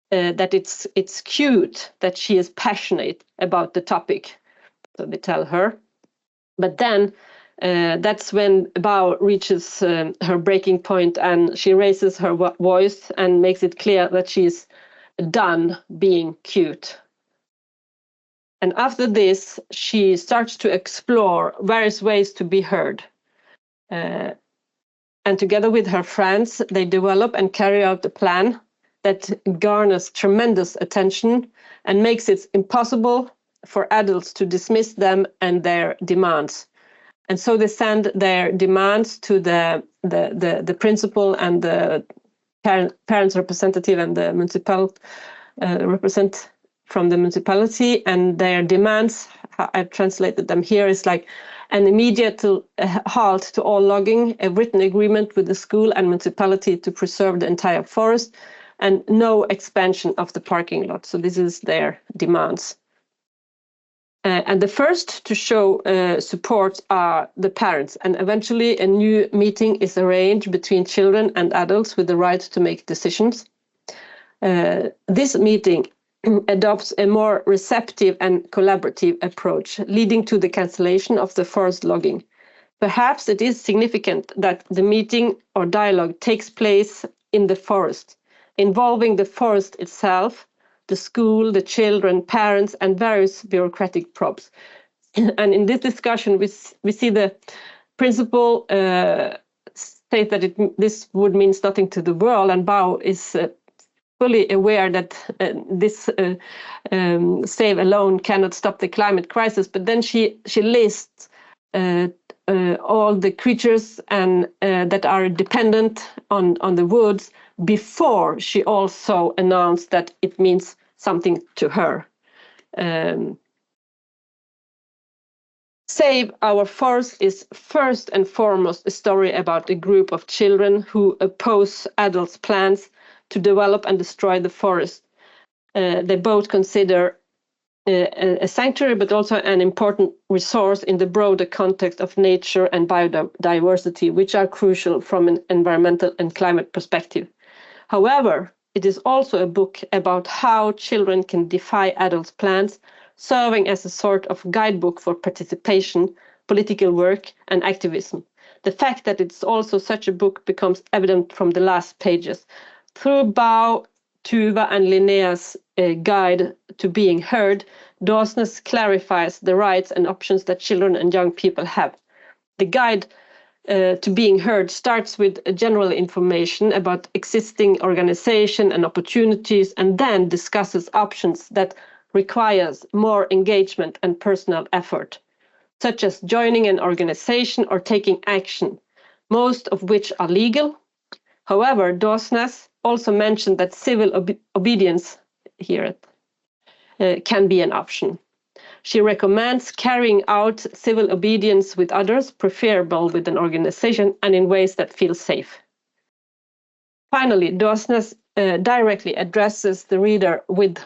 that it's cute that she is passionate about the topic. So they tell her. But then that's when Bao reaches her breaking point, and she raises her voice and makes it clear that she's done being cute. And after this, she starts to explore various ways to be heard. And together with her friends, they develop and carry out a plan that garners tremendous attention and makes it impossible for adults to dismiss them and their demands. And so they send their demands to the principal and the parents representative and the municipal represent from the municipality. And their demands, I've translated them here, is like an immediate halt to all logging, a written agreement with the school and municipality to preserve the entire forest, and no expansion of the parking lot. So this is their demands. And the first to show support are the parents. And eventually a new meeting is arranged between children and adults with the right to make decisions. This meeting adopts a more receptive and collaborative approach, leading to the cancellation of the forest logging. Perhaps it is significant that the meeting or dialogue takes place in the forest, involving the forest itself, the school, the children, parents, and various bureaucratic props. And in this discussion, we see the principal state that this would means nothing to the world, and Bao is fully aware that this save alone cannot stop the climate crisis. But then she lists all the creatures and that are dependent on the woods before she also announced that it means something to her. Save Our Forest is first and foremost a story about a group of children who oppose adults' plans to develop and destroy the forest. They both consider a sanctuary, but also an important resource in the broader context of nature and biodiversity, which are crucial from an environmental and climate perspective. However, it is also a book about how children can defy adults' plans, serving as a sort of guidebook for participation, political work, and activism. The fact that it's also such a book becomes evident from the last pages. Through Bao, Tuva, and Linnea's guide to being heard, Dawsness clarifies the rights and options that children and young people have. The guide to being heard starts with general information about existing organization and opportunities, and then discusses options that requires more engagement and personal effort, such as joining an organization or taking action, most of which are legal. However, Dawsness also mentioned that civil obedience here can be an option. She recommends carrying out civil obedience with others, preferable with an organization, and in ways that feel safe. Finally, Dawsness directly addresses the reader with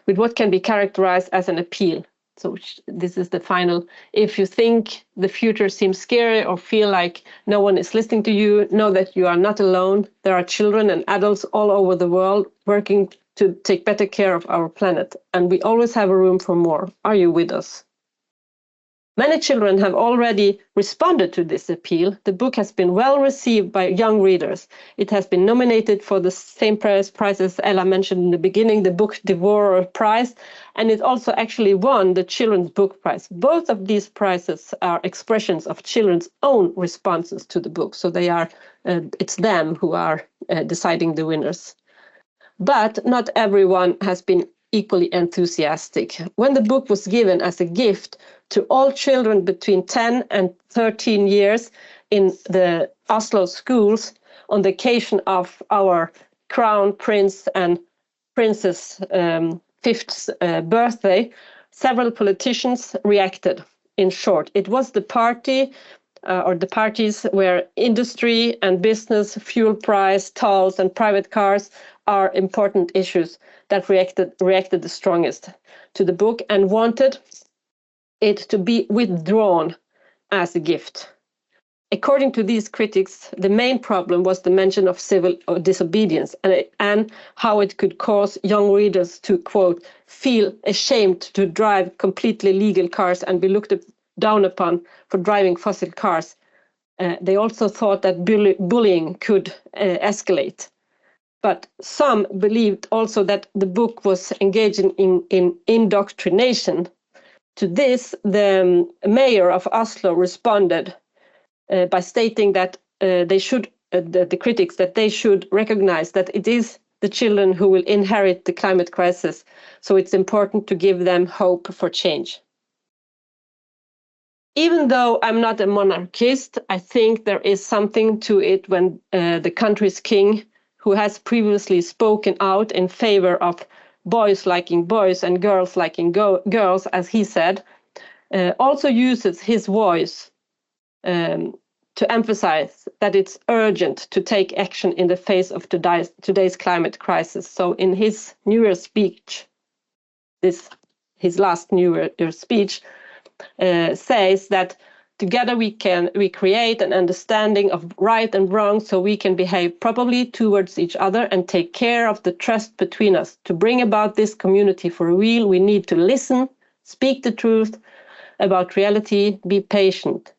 what can be characterized as an appeal. So this is the final. If you think the future seems scary or feel like no one is listening to you, know that you are not alone. There are children and adults all over the world working to take better care of our planet, and we always have a room for more. Are you with us? Many children have already responded to this appeal. The book has been well received by young readers. It has been nominated for the same prize as Ella mentioned in the beginning, the Book Devourer Prize, and it also actually won the Children's Book Prize. Both of these prizes are expressions of children's own responses to the book, so they are it's them who are deciding the winners. But not everyone has been equally enthusiastic. When the book was given as a gift to all children between 10 and 13 years in the Oslo schools on the occasion of our Crown Prince and Princess' 5th birthday, several politicians reacted. In short, it was the party or the parties where industry and business, fuel price, tolls, and private cars are important issues that reacted the strongest to the book and wanted it to be withdrawn as a gift. According to these critics, the main problem was the mention of civil disobedience and how it could cause young readers to, quote, feel ashamed to drive completely legal cars and be looked down upon for driving fossil cars. They also thought that bullying could escalate. But some believed also that the book was engaging in indoctrination. To this, the mayor of Oslo responded by stating that the critics, that they should recognize that it is the children who will inherit the climate crisis. So it's important to give them hope for change. Even though I'm not a monarchist, I think there is something to it when the country's king, who has previously spoken out in favor of boys liking boys and girls liking girls, as he said, also uses his voice to emphasize that it's urgent to take action in the face of today's climate crisis. So in his New Year's speech, his last New Year's speech, says that together we create an understanding of right and wrong so we can behave properly towards each other and take care of the trust between us. To bring about this community for real, we need to listen, speak the truth about reality, be patient.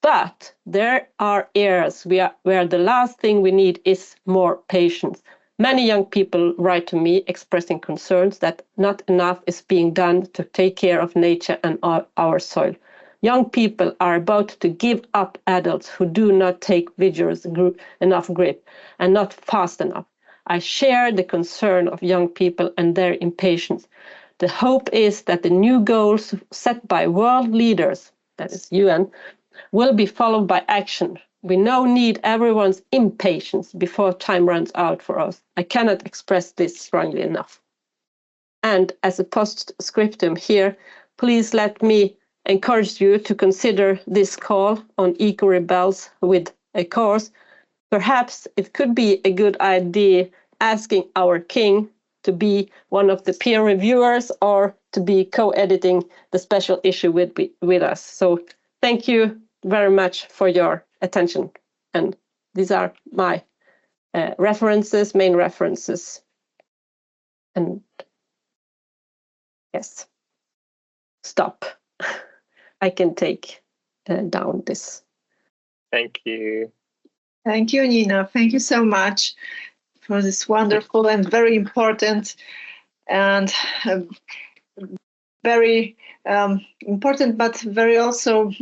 But there are areas where the last thing we need is more patience. Many young people write to me expressing concerns that not enough is being done to take care of nature and our soil. Young people are about to give up adults who do not take vigorous enough grip and not fast enough. I share the concern of young people and their impatience. The hope is that the new goals set by world leaders, that is UN, will be followed by action. We now need everyone's impatience before time runs out for us. I cannot express this strongly enough. And as a postscriptum here, please let me encourage you to consider this call on eco-rebels with a course. Perhaps it could be a good idea asking our king to be one of the peer reviewers or to be co-editing the special issue with us. So thank you very much for your attention. And these are my main references. And yes, stop. I can take down this. Thank you. Thank you, Nina. Thank you so much for this wonderful and very important and very important, but very also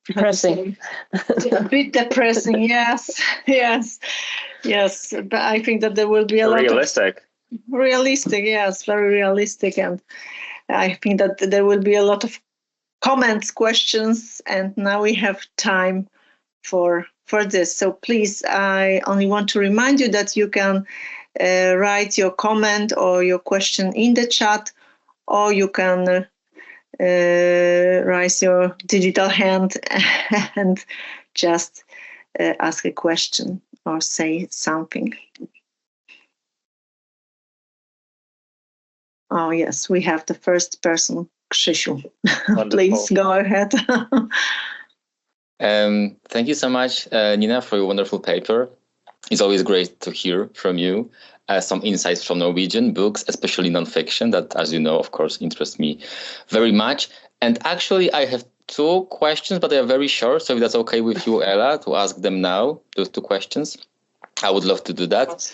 depressing. A bit depressing, yes, yes, yes. But I think that there will be a lot realistic. Realistic, yes, very realistic, and I think that there will be a lot of comments, questions, and now we have time for this. So please, I only want to remind you that you can write your comment or your question in the chat, or you can raise your digital hand and just ask a question or say something. Oh, yes, we have the first person, Krzysiu. Please go ahead. Thank you so much, Nina, for your wonderful paper. It's always great to hear from you some insights from Norwegian books, especially nonfiction, that, as you know, of course, interests me very much. And actually, I have two questions, but they are very short. So if that's okay with you, Ella, to ask them now, those two questions, I would love to do that.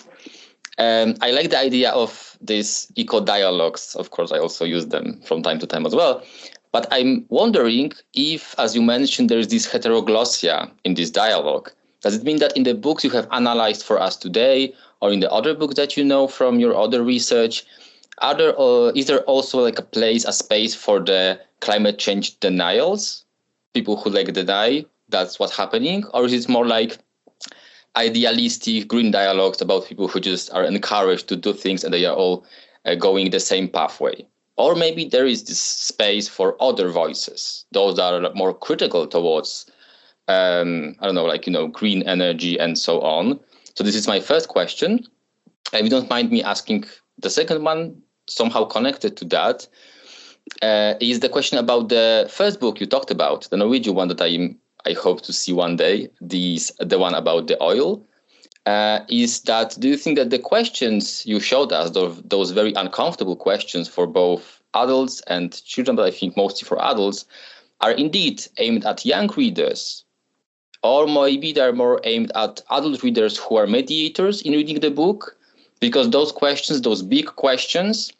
I like the idea of these eco-dialogues. Of course, I also use them from time to time as well. But I'm wondering if, as you mentioned, there is this heteroglossia in this dialogue. Does it mean that in the books you have analyzed for us today, or in the other books that you know from your other research, is there also like a space for the climate change denials, people who like deny that's what's happening, or is it more like idealistic green dialogues about people who just are encouraged to do things and they are all going the same pathway? Or maybe there is this space for other voices, those that are more critical towards, green energy and so on. So this is my first question. If you don't mind me asking the second one, somehow connected to that, is the question about the first book you talked about, the Norwegian one that I hope to see one day, the one about the oil. Is that, do you think that the questions you showed us, those very uncomfortable questions for both adults and children, but I think mostly for adults, are indeed aimed at young readers? Or maybe they're more aimed at adult readers who are mediators in reading the book? Because those questions, those big questions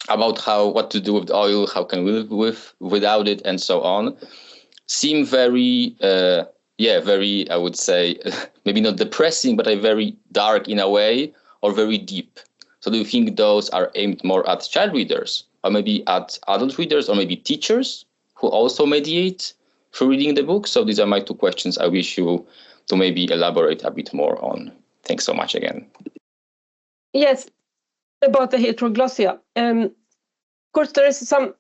about what to do with the oil, how can we live without it, and so on, seem very, very, I would say, maybe not depressing, but very dark in a way, or very deep. So do you think those are aimed more at child readers, or maybe at adult readers, or maybe teachers who also mediate through reading the book? So these are my two questions I wish you to maybe elaborate a bit more on. Thanks so much again. Yes, about the heteroglossia. Of course, there is some...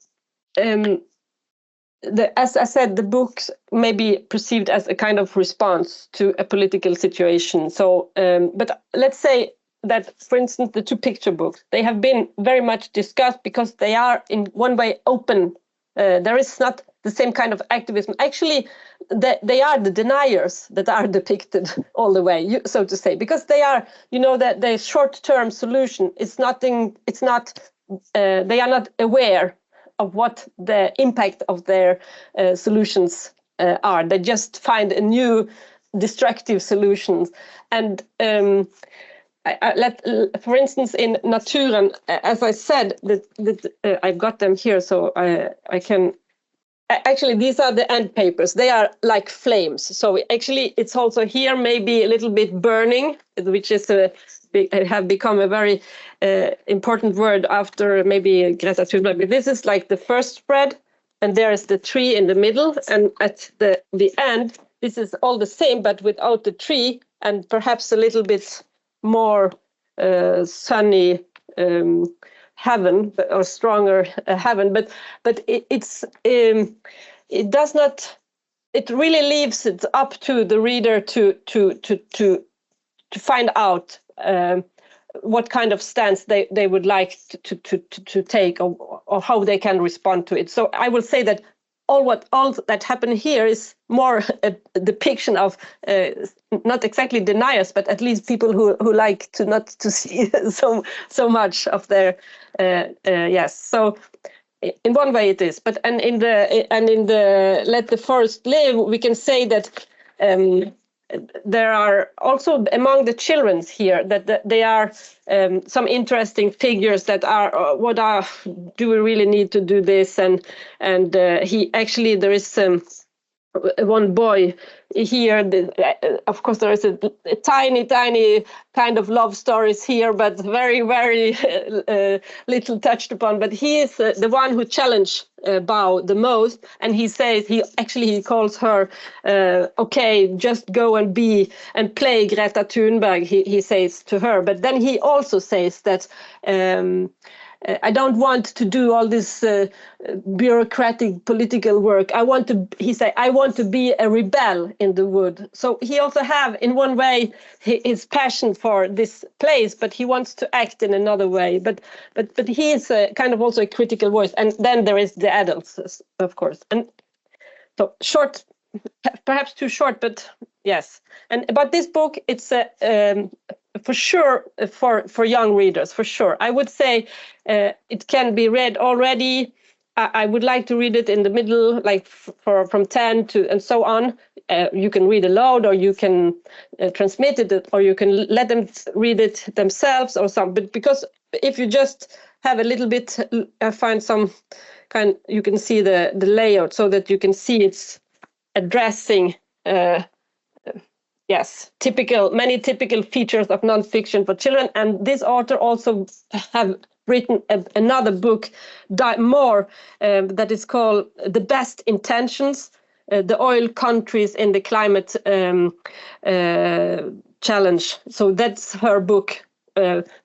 as I said, the books may be perceived as a kind of response to a political situation. So, but let's say that, for instance, the two picture books, they have been very much discussed because they are in one way open. There is not the same kind of activism. Actually, they are the deniers that are depicted all the way, so to say, because they are, that the short-term solution is nothing. It's not. They are not aware of what the impact of their solutions are. They just find a new destructive solutions. And for instance, in Naturen, as I said, I've got them here, so I can... Actually, these are the end papers. They are like flames. So actually, it's also here maybe a little bit burning, which is have become a very important word after maybe Greta Thunberg. But this is like the first spread, and there is the tree in the middle, and at the end, this is all the same, but without the tree, and perhaps a little bit more sunny heaven, or stronger heaven. But it does not. It really leaves it up to the reader to find out what kind of stance they would like to take, or how they can respond to it. So I will say that all that happened here is more a depiction of not exactly deniers, but at least people who like to not to see so much of their yes. So in one way it is, but in the Let the Forest Live, we can say that there are also among the children here that they are some interesting figures that are do we really need to do this, and he actually, there is one boy here. Of course, there is a tiny kind of love stories here, but very little touched upon. But he is the one who challenged Bao the most, and he says he calls her okay, just go and play Greta Thunberg. He says to her, but then he also says that I don't want to do all this bureaucratic political work. I want to be a rebel in the wood. So he also have, in one way, his passion for this place, but he wants to act in another way. But he is kind of also a critical voice. And then there is the adults, of course. And so short, perhaps too short, but yes. And about this book, it's for sure for young readers, for sure. I would say it can be read already I would like to read it in the middle, like from 10 to and so on. You can read aloud, or you can transmit it, or you can let them read it themselves or something. But because if you just have a little bit, find some kind, you can see the layout so that you can see it's addressing yes, many typical features of nonfiction for children. And this author also have written another book, more, that is called The Best Intentions, the Oil Countries in the Climate Challenge. So that's her book.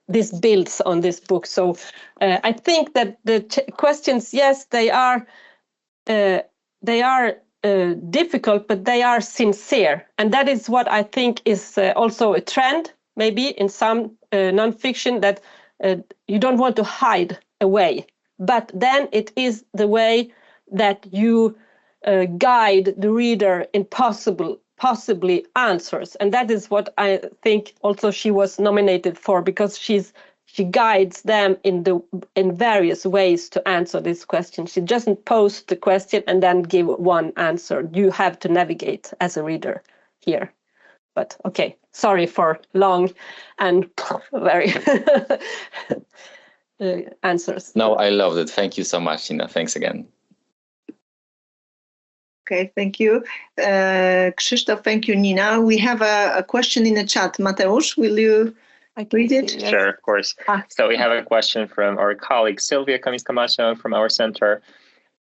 This builds on this book. So I think that the questions, yes, they are difficult, but they are sincere. And that is what I think is also a trend, maybe in some nonfiction, that you don't want to hide away. But then it is the way that you guide the reader in possibly answers. And that is what I think also she was nominated for, because she guides them in various ways to answer this question. She doesn't pose the question and then give one answer. You have to navigate as a reader here. But okay, sorry for long and very answers. No, I loved it. Thank you so much, Nina. Thanks again. Okay, thank you. Krzysztof, thank you, Nina. We have a question in the chat. Mateusz, will you read it? Yes. Sure, of course. So we have a question from our colleague Sylvia Kamis-Camacho from our center.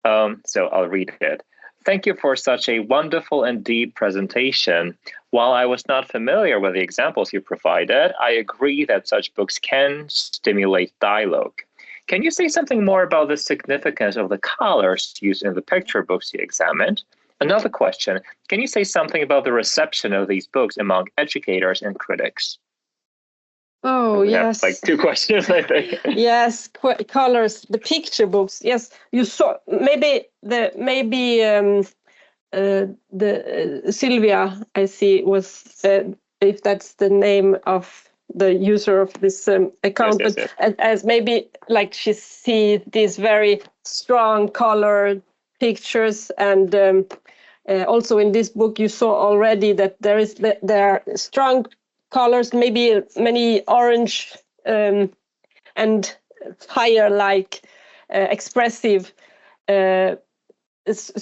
So I'll read it. Thank you for such a wonderful and deep presentation. While I was not familiar with the examples you provided, I agree that such books can stimulate dialogue. Can you say something more about the significance of the colors used in the picture books you examined? Another question, can you say something about the reception of these books among educators and critics? Oh, we yes. have like two questions, I think. Yes, colors, the picture books. Yes, you saw maybe Sylvia, I see, was if that's the name of the user of this account, Yes, but as maybe like she see these very strong colored pictures, and also in this book you saw already that there are strong colors, maybe many orange and higher, like expressive. So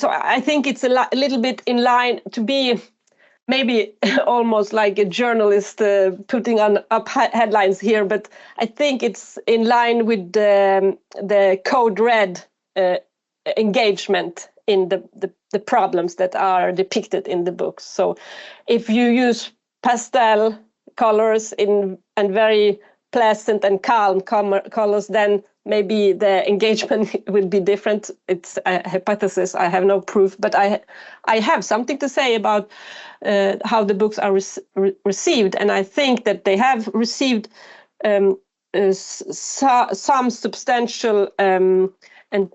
I think it's a little bit in line to be maybe almost like a journalist putting up headlines here, but I think it's in line with the code red engagement in the problems that are depicted in the books. So if you use pastel colors and very pleasant and calm colors, then maybe the engagement will be different. It's a hypothesis. I have no proof, but I have something to say about how the books are received, and I think that they have received some substantial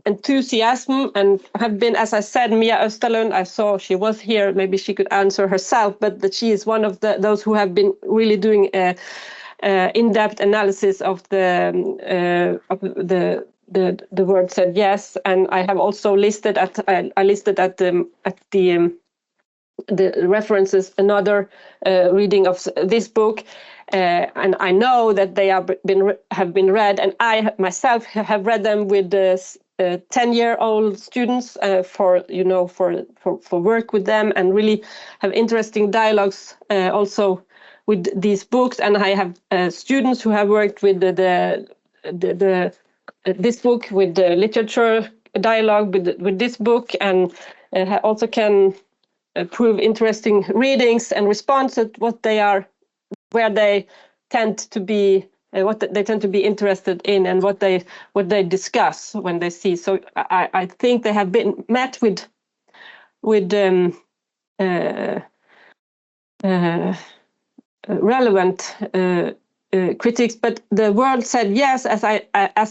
enthusiasm, and have been, as I said, Mia Österlund, I saw she was here, maybe she could answer herself, but that she is one of those who have been really doing in-depth analysis of the word said yes. And I have also listed at the references another reading of this book, and I know that they have been read, and I myself have read them with 10-year-old students for work with them, and really have interesting dialogues also with these books. And I have students who have worked with this book, with the literature dialogue with this book, and also can prove interesting readings and responses, where they tend to be interested in, and what they discuss when they see. So I think they have been met with relevant critics. But the world said yes, as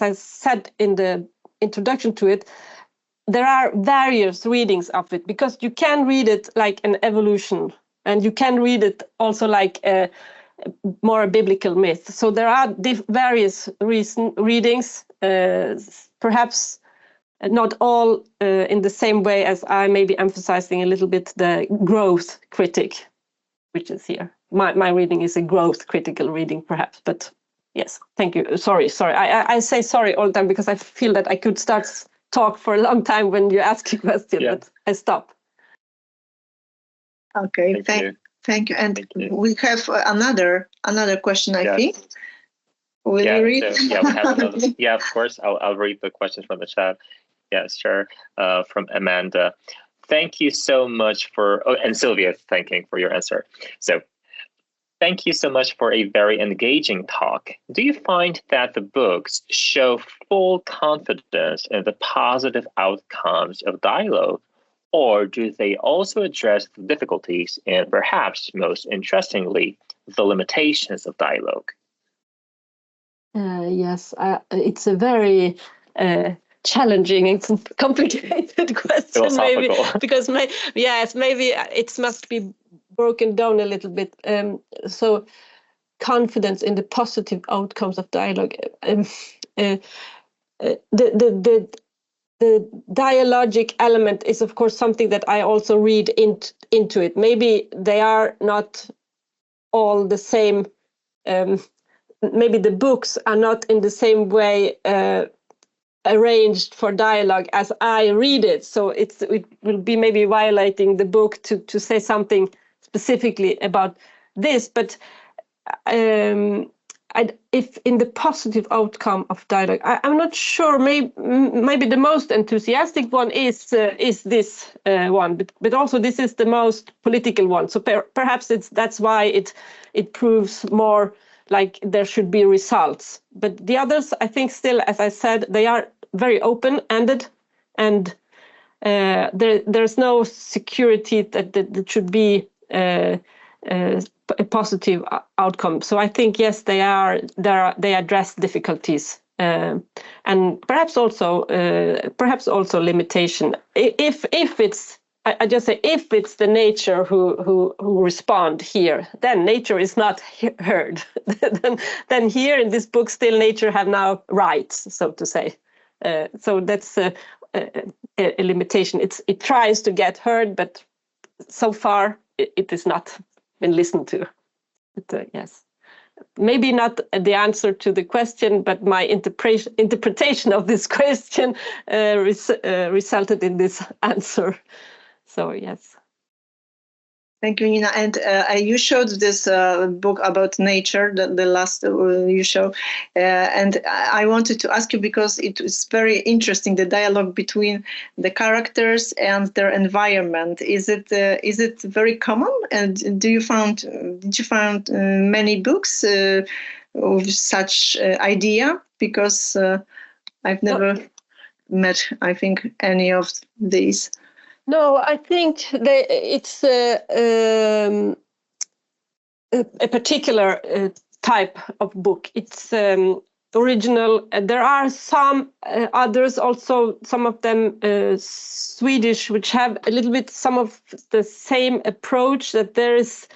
I said in the introduction to it. There are various readings of it, because you can read it like an evolution, and you can read it also like a more biblical myth. So there are various readings. Perhaps not all in the same way as I may be emphasizing a little bit the growth critic, which is here. My reading is a growth critical reading, perhaps, but yes, thank you. Sorry. I say sorry all the time because I feel that I could start talk for a long time when you ask a question, but I stop. Okay, thank you. And we have another question, I think. Will you read? So, we have another. Yeah, of course. I'll read the questions from the chat. Yeah, sure. From Amanda. Thank you so much and Sylvia, thanking for your answer. So, thank you so much for a very engaging talk. Do you find that the books show full confidence in the positive outcomes of dialogue, or do they also address the difficulties and perhaps most interestingly, the limitations of dialogue? Yes, it's a very challenging and complicated question, maybe, because maybe it must be broken down a little bit. So confidence in the positive outcomes of dialogue. The dialogic element is, of course, something that I also read into it. Maybe they are not all the same. Maybe the books are not in the same way arranged for dialogue as I read it. So it will be maybe violating the book to say something specifically about this. But if in the positive outcome of dialogue, I'm not sure. Maybe the most enthusiastic one is this one, but also this is the most political one. So perhaps that's why it proves more like there should be results. But the others, I think, still, as I said, they are very open-ended, and there's no security that should be a positive outcome. So I think, yes, they address difficulties and perhaps also limitation. If it's, I just say, if it's the nature who respond here, then nature is not heard. then here in this book, still nature have now rights, so to say. So that's a limitation. It tries to get heard, but so far it is not been listened to. But, yes, maybe not the answer to the question, but my interpretation of this question resulted in this answer. So yes. Thank you, Nina. And you showed this book about nature, the last you show, and I wanted to ask you, because it was very interesting, the dialogue between the characters and their environment. Is it very common? And did you find many books with such idea? Because I've never met, I think, any of these. No, I think it's a particular type of book. It's original. There are some others also, some of them Swedish, which have a little bit some of the same approach. That there is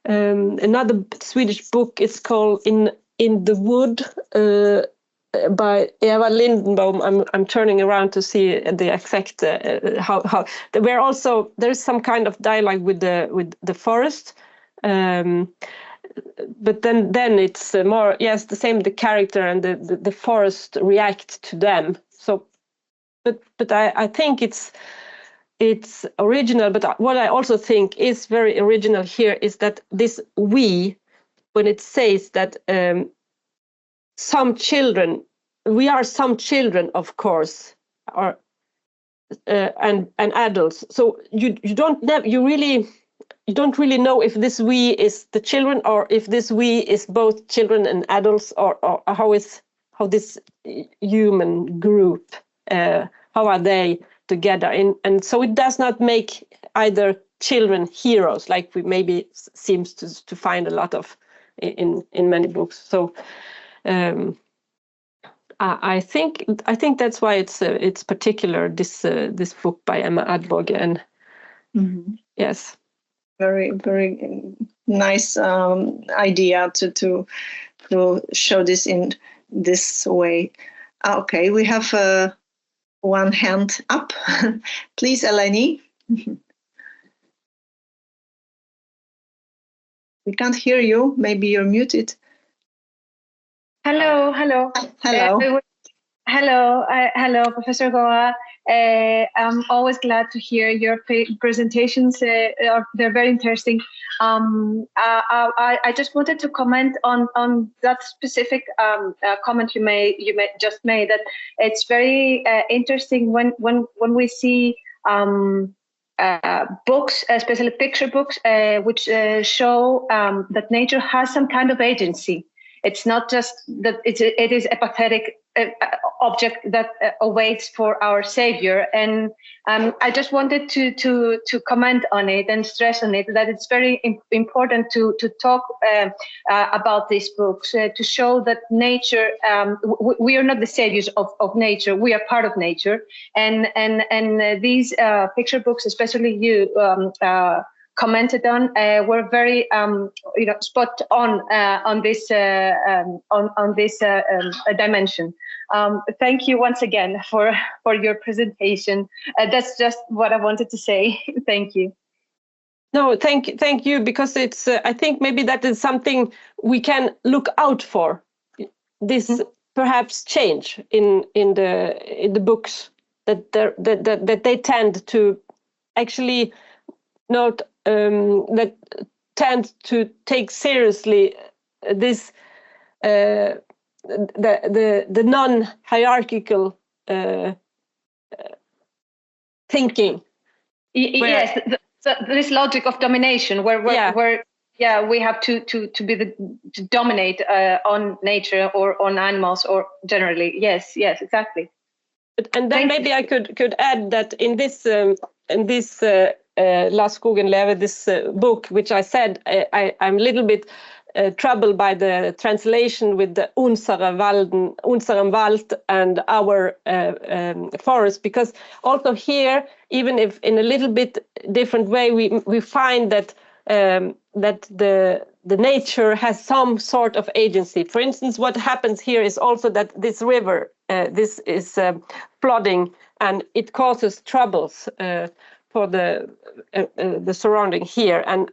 another Swedish book. It's called In the Wood. By Eva Lindenbaum. I'm turning around to see the exact how where also there is some kind of dialogue with the forest, but then it's more, yes, the same, the character and the forest react to them. So, but I think it's original. But what I also think is very original here is that this we, when it says that. Some children, we are some children, of course, and adults. So you don't really know if this we is the children or if this we is both children and adults, or how this human group, how are they together? And so it does not make either children heroes, like we maybe seems to find a lot of in many books. So. I think that's why it's particular, this book by Emma Adboge, and yes, very, very nice idea to show this in this way. Okay, we have one hand up. Please, Eleni. We can't hear you. Maybe you're muted. Hello. Hello. Hello, Professor Goga. I'm always glad to hear your presentations. They're very interesting. I just wanted to comment on that specific comment you just made. That it's very interesting when we see books, especially picture books, which show that nature has some kind of agency. It's not just that it is a pathetic object that awaits for our savior. And I just wanted to comment on it and stress on it, that it's very important to talk about these books, to show that nature, we are not the saviors of nature, we are part of nature. And these picture books, especially you commented on, were very spot on this dimension. Thank you once again for your presentation. That's just what I wanted to say. Thank you. No, thank you, because it's I think maybe that is something we can look out for. This perhaps change in the books, that they tend to actually not that tend to take seriously this the non-hierarchical thinking. Yes, this logic of domination, where we have to dominate on nature or on animals or generally. Yes, exactly. And then maybe I could add that in this La Skogen lever, this book, which I said I'm a little bit troubled by the translation with the unserem Wald and our forest, because also here, even if in a little bit different way, we find that the nature has some sort of agency. For instance, what happens here is also that this river, this is flooding, and it causes troubles for the surrounding here. And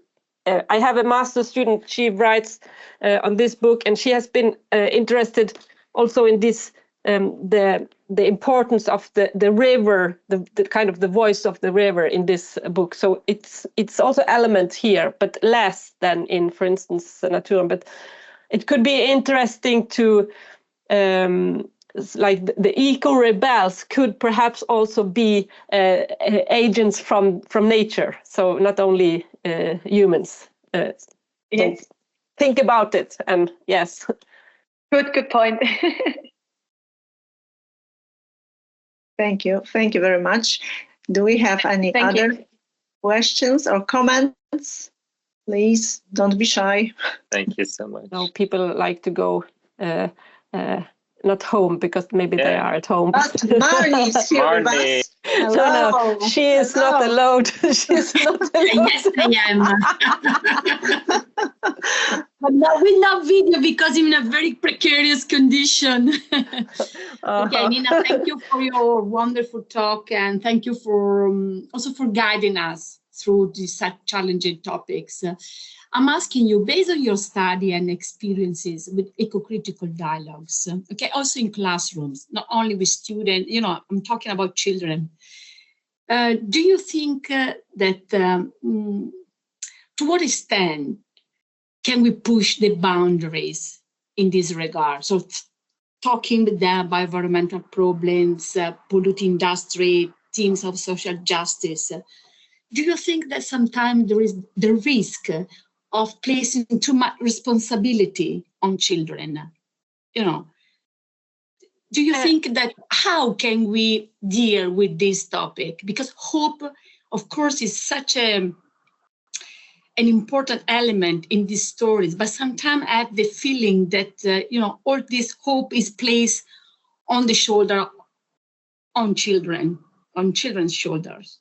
I have a master's student. She writes on this book, and she has been interested also in this the importance of the river, the kind of the voice of the river in this book. So it's also element here, but less than in, for instance, Naturen. But it could be interesting to like the eco-rebels could perhaps also be agents from nature, so not only humans. Yes. So think about it, and yes. Good point. Thank you very much. Do we have any other questions or comments? Please don't be shy. Thank you so much. No, people like to go not home, because maybe they are at home. But Marnie is here with us. Hello. No, she is not allowed. She's not allowed. Yes, I am. But now we love video because I'm in a very precarious condition. Okay, Nina, thank you for your wonderful talk, and thank you for also for guiding us through these such challenging topics. I'm asking you, based on your study and experiences with eco-critical dialogues, okay, also in classrooms, not only with students, I'm talking about children. Do you think that to what extent can we push the boundaries in this regard? So talking with them about environmental problems, polluting industry, themes of social justice. Do you think that sometimes there is the risk of placing too much responsibility on children? Do you think that how can we deal with this topic? Because hope, of course, is such an important element in these stories, but sometimes I have the feeling that, all this hope is placed on the shoulder, on children's shoulders.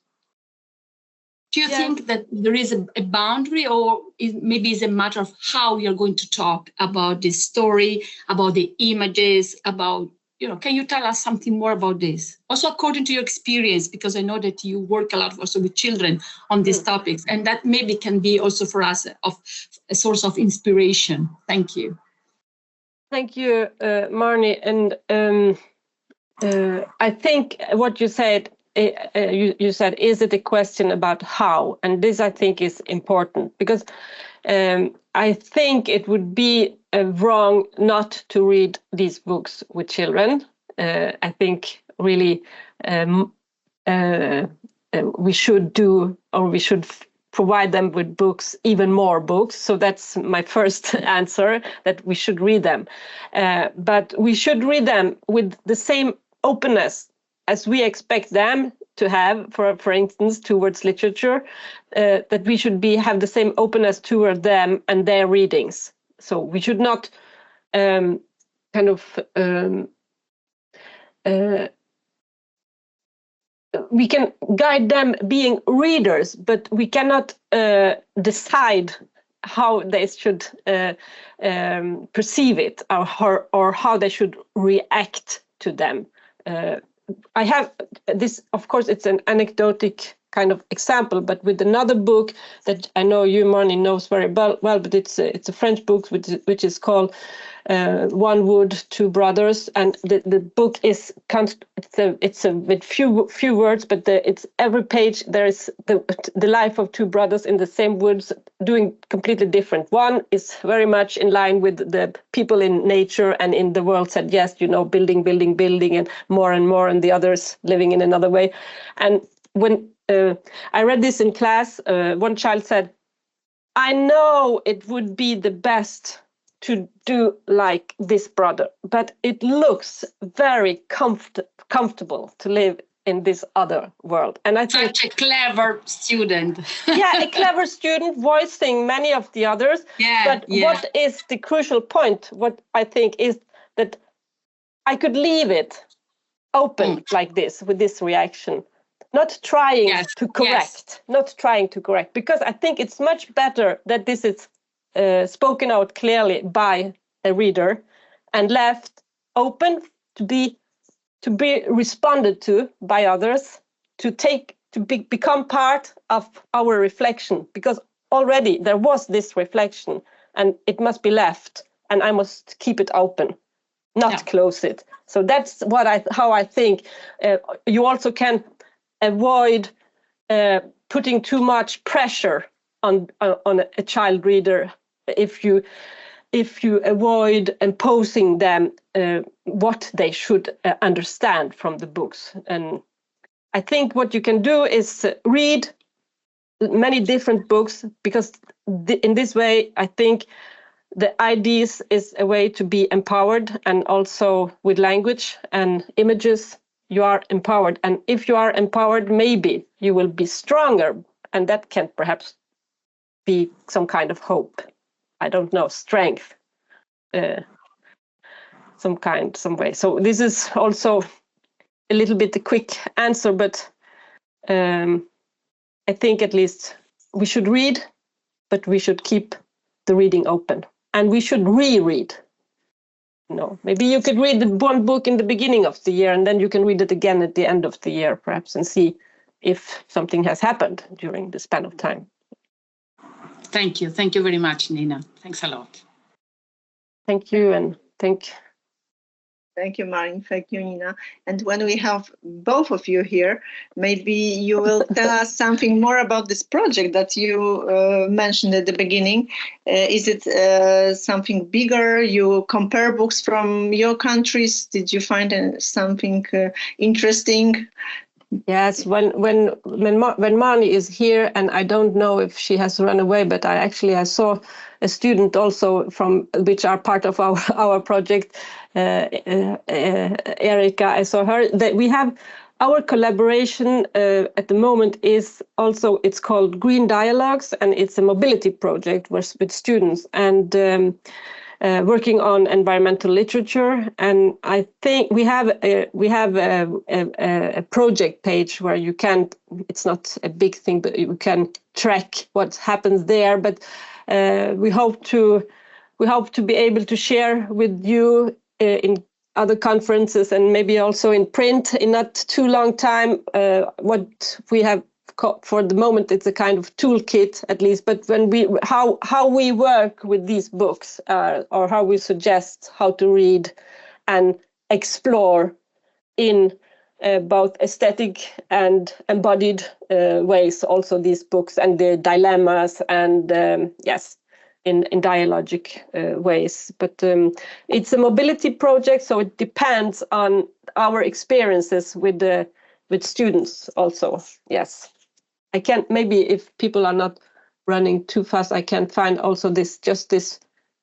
Do you think that there is a boundary, or maybe it's a matter of how you're going to talk about this story, about the images, about can you tell us something more about this? Also, according to your experience, because I know that you work a lot also with children on these topics, and that maybe can be also for us a source of inspiration. Thank you. Thank you, Marnie. And I think what you said, you said, is it a question about how? And this, I think, is important, because I think it would be wrong not to read these books with children. I think really we should do, or we should provide them with books, even more books. So that's my first answer, that we should read them. But we should read them with the same openness as we expect them to have, for instance, towards literature, that we should have the same openness toward them and their readings. So we should not we can guide them being readers, but we cannot decide how they should perceive it, or how they should react to them. I have this, of course, it's an anecdotic kind of example, but with another book that I know you, Marnie, knows very well, but it's a French book which is called One Wood, Two Brothers, and the book is it's with few words, but it's every page there is the life of two brothers in the same woods doing completely different. One is very much in line with the people in nature and in the world, said yes, building, and more, and the others living in another way. And when I read this in class, one child said, I know it would be the best to do like this brother, but it looks very comfortable to live in this other world. And I think such a clever student. Yeah, a clever student voicing many of the others. What is the crucial point? What I think is that I could leave it open like this, with this reaction, not trying to correct, because I think it's much better that this is spoken out clearly by a reader and left open to be responded to by others, to become part of our reflection, because already there was this reflection and it must be left, and I must keep it open, not close it. So that's how I think you also can avoid putting too much pressure on a child reader if you avoid imposing them what they should understand from the books. And I think what you can do is read many different books, because in this way, I think the ideas is a way to be empowered, and also with language and images, you are empowered. And if you are empowered, maybe you will be stronger, and that can perhaps be some kind of hope. I don't know, strength, some way. So this is also a little bit a quick answer, but I think at least we should read, but we should keep the reading open, and we should reread. Maybe you could read the one book in the beginning of the year, and then you can read it again at the end of the year, perhaps, and see if something has happened during the span of time. Thank you. Thank you very much, Nina. Thanks a lot. Thank you, and thank you, Marin. Thank you, Nina. And when we have both of you here, maybe you will tell us something more about this project that you mentioned at the beginning. Is it something bigger? You compare books from your countries. Did you find something interesting? Yes, when Marnie is here, and I don't know if she has run away, but I saw a student also which are part of our project, Erika. I saw her. That we have our collaboration at the moment is also, it's called Green Dialogues, and it's a mobility project with students, and working on environmental literature. And I think we have a project page where you can, it's not a big thing, but you can track what happens there. But we hope to be able to share with you in other conferences and maybe also in print in not too long time. What we have for the moment, it's a kind of toolkit at least. But when how we work with these books, or how we suggest how to read and explore in both aesthetic and embodied ways, also these books and their dilemmas and yes, in dialogic ways. But it's a mobility project, so it depends on our experiences with students also. Yes, I can, maybe if people are not running too fast, I can find also this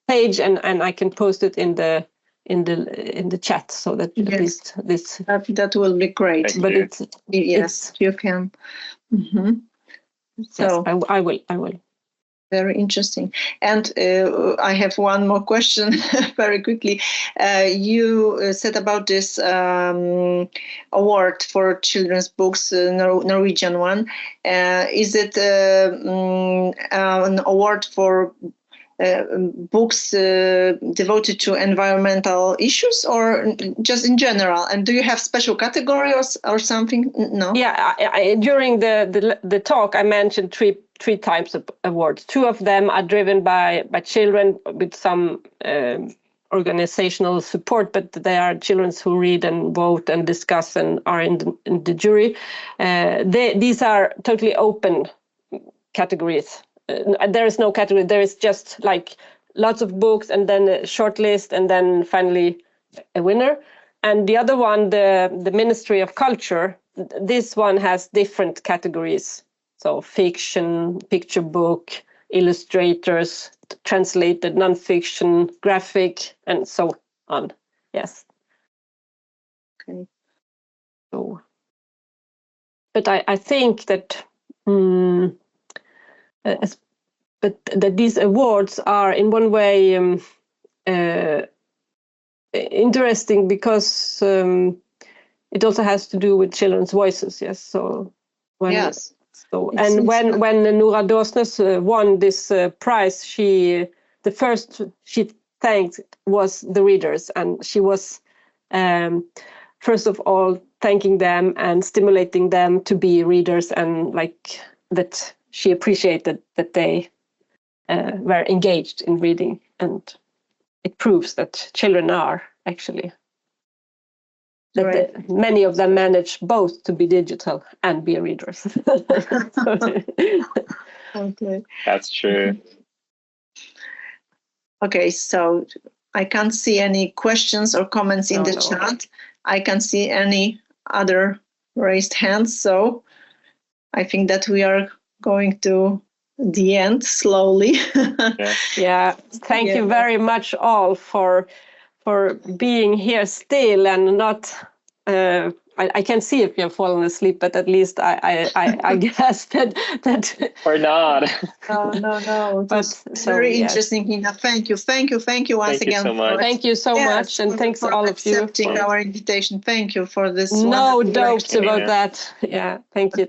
page and I can post it in the chat, so that yes, at least this that will be great. Thank but you. Yes, you can. Mm-hmm. So yes, I will. Very interesting. And I have one more question very quickly. You said about this award for children's books, Norwegian one. Is it an award for books devoted to environmental issues, or just in general? And do you have special categories or something? No. Yeah, during the talk, I mentioned three types of awards. Two of them are driven by children with some organizational support, but they are children who read and vote and discuss and are in the jury. These are totally open categories. There is no category. There is just like lots of books and then a short list and then finally a winner. And the other one, the Ministry of Culture, this one has different categories. So fiction, picture book, illustrators, translated, nonfiction, graphic, and so on. Yes. Okay. So, but I think that but that these awards are in one way interesting because it also has to do with children's voices. Yes. So yes. So and when Nora Dåsnes won this prize, the first she thanked was the readers, and she was first of all thanking them and stimulating them to be readers, and like that she appreciated that they were engaged in reading, and it proves that children are actually that right. many of them manage both to be digital and be readers. Okay. That's true. Okay, so I can't see any questions or comments in the chat. I can't see any other raised hands, so I think that we are going to the end slowly. Yeah. Thank you very much all for being here still and not. I can't see if you've fallen asleep, but at least I guess that or not. No. It was very interesting, Hina. Thank you once again. So much. Thank you so much, and thanks to all of you for accepting our invitation. Thank you for this. No doubts about that. Yeah. Thank you.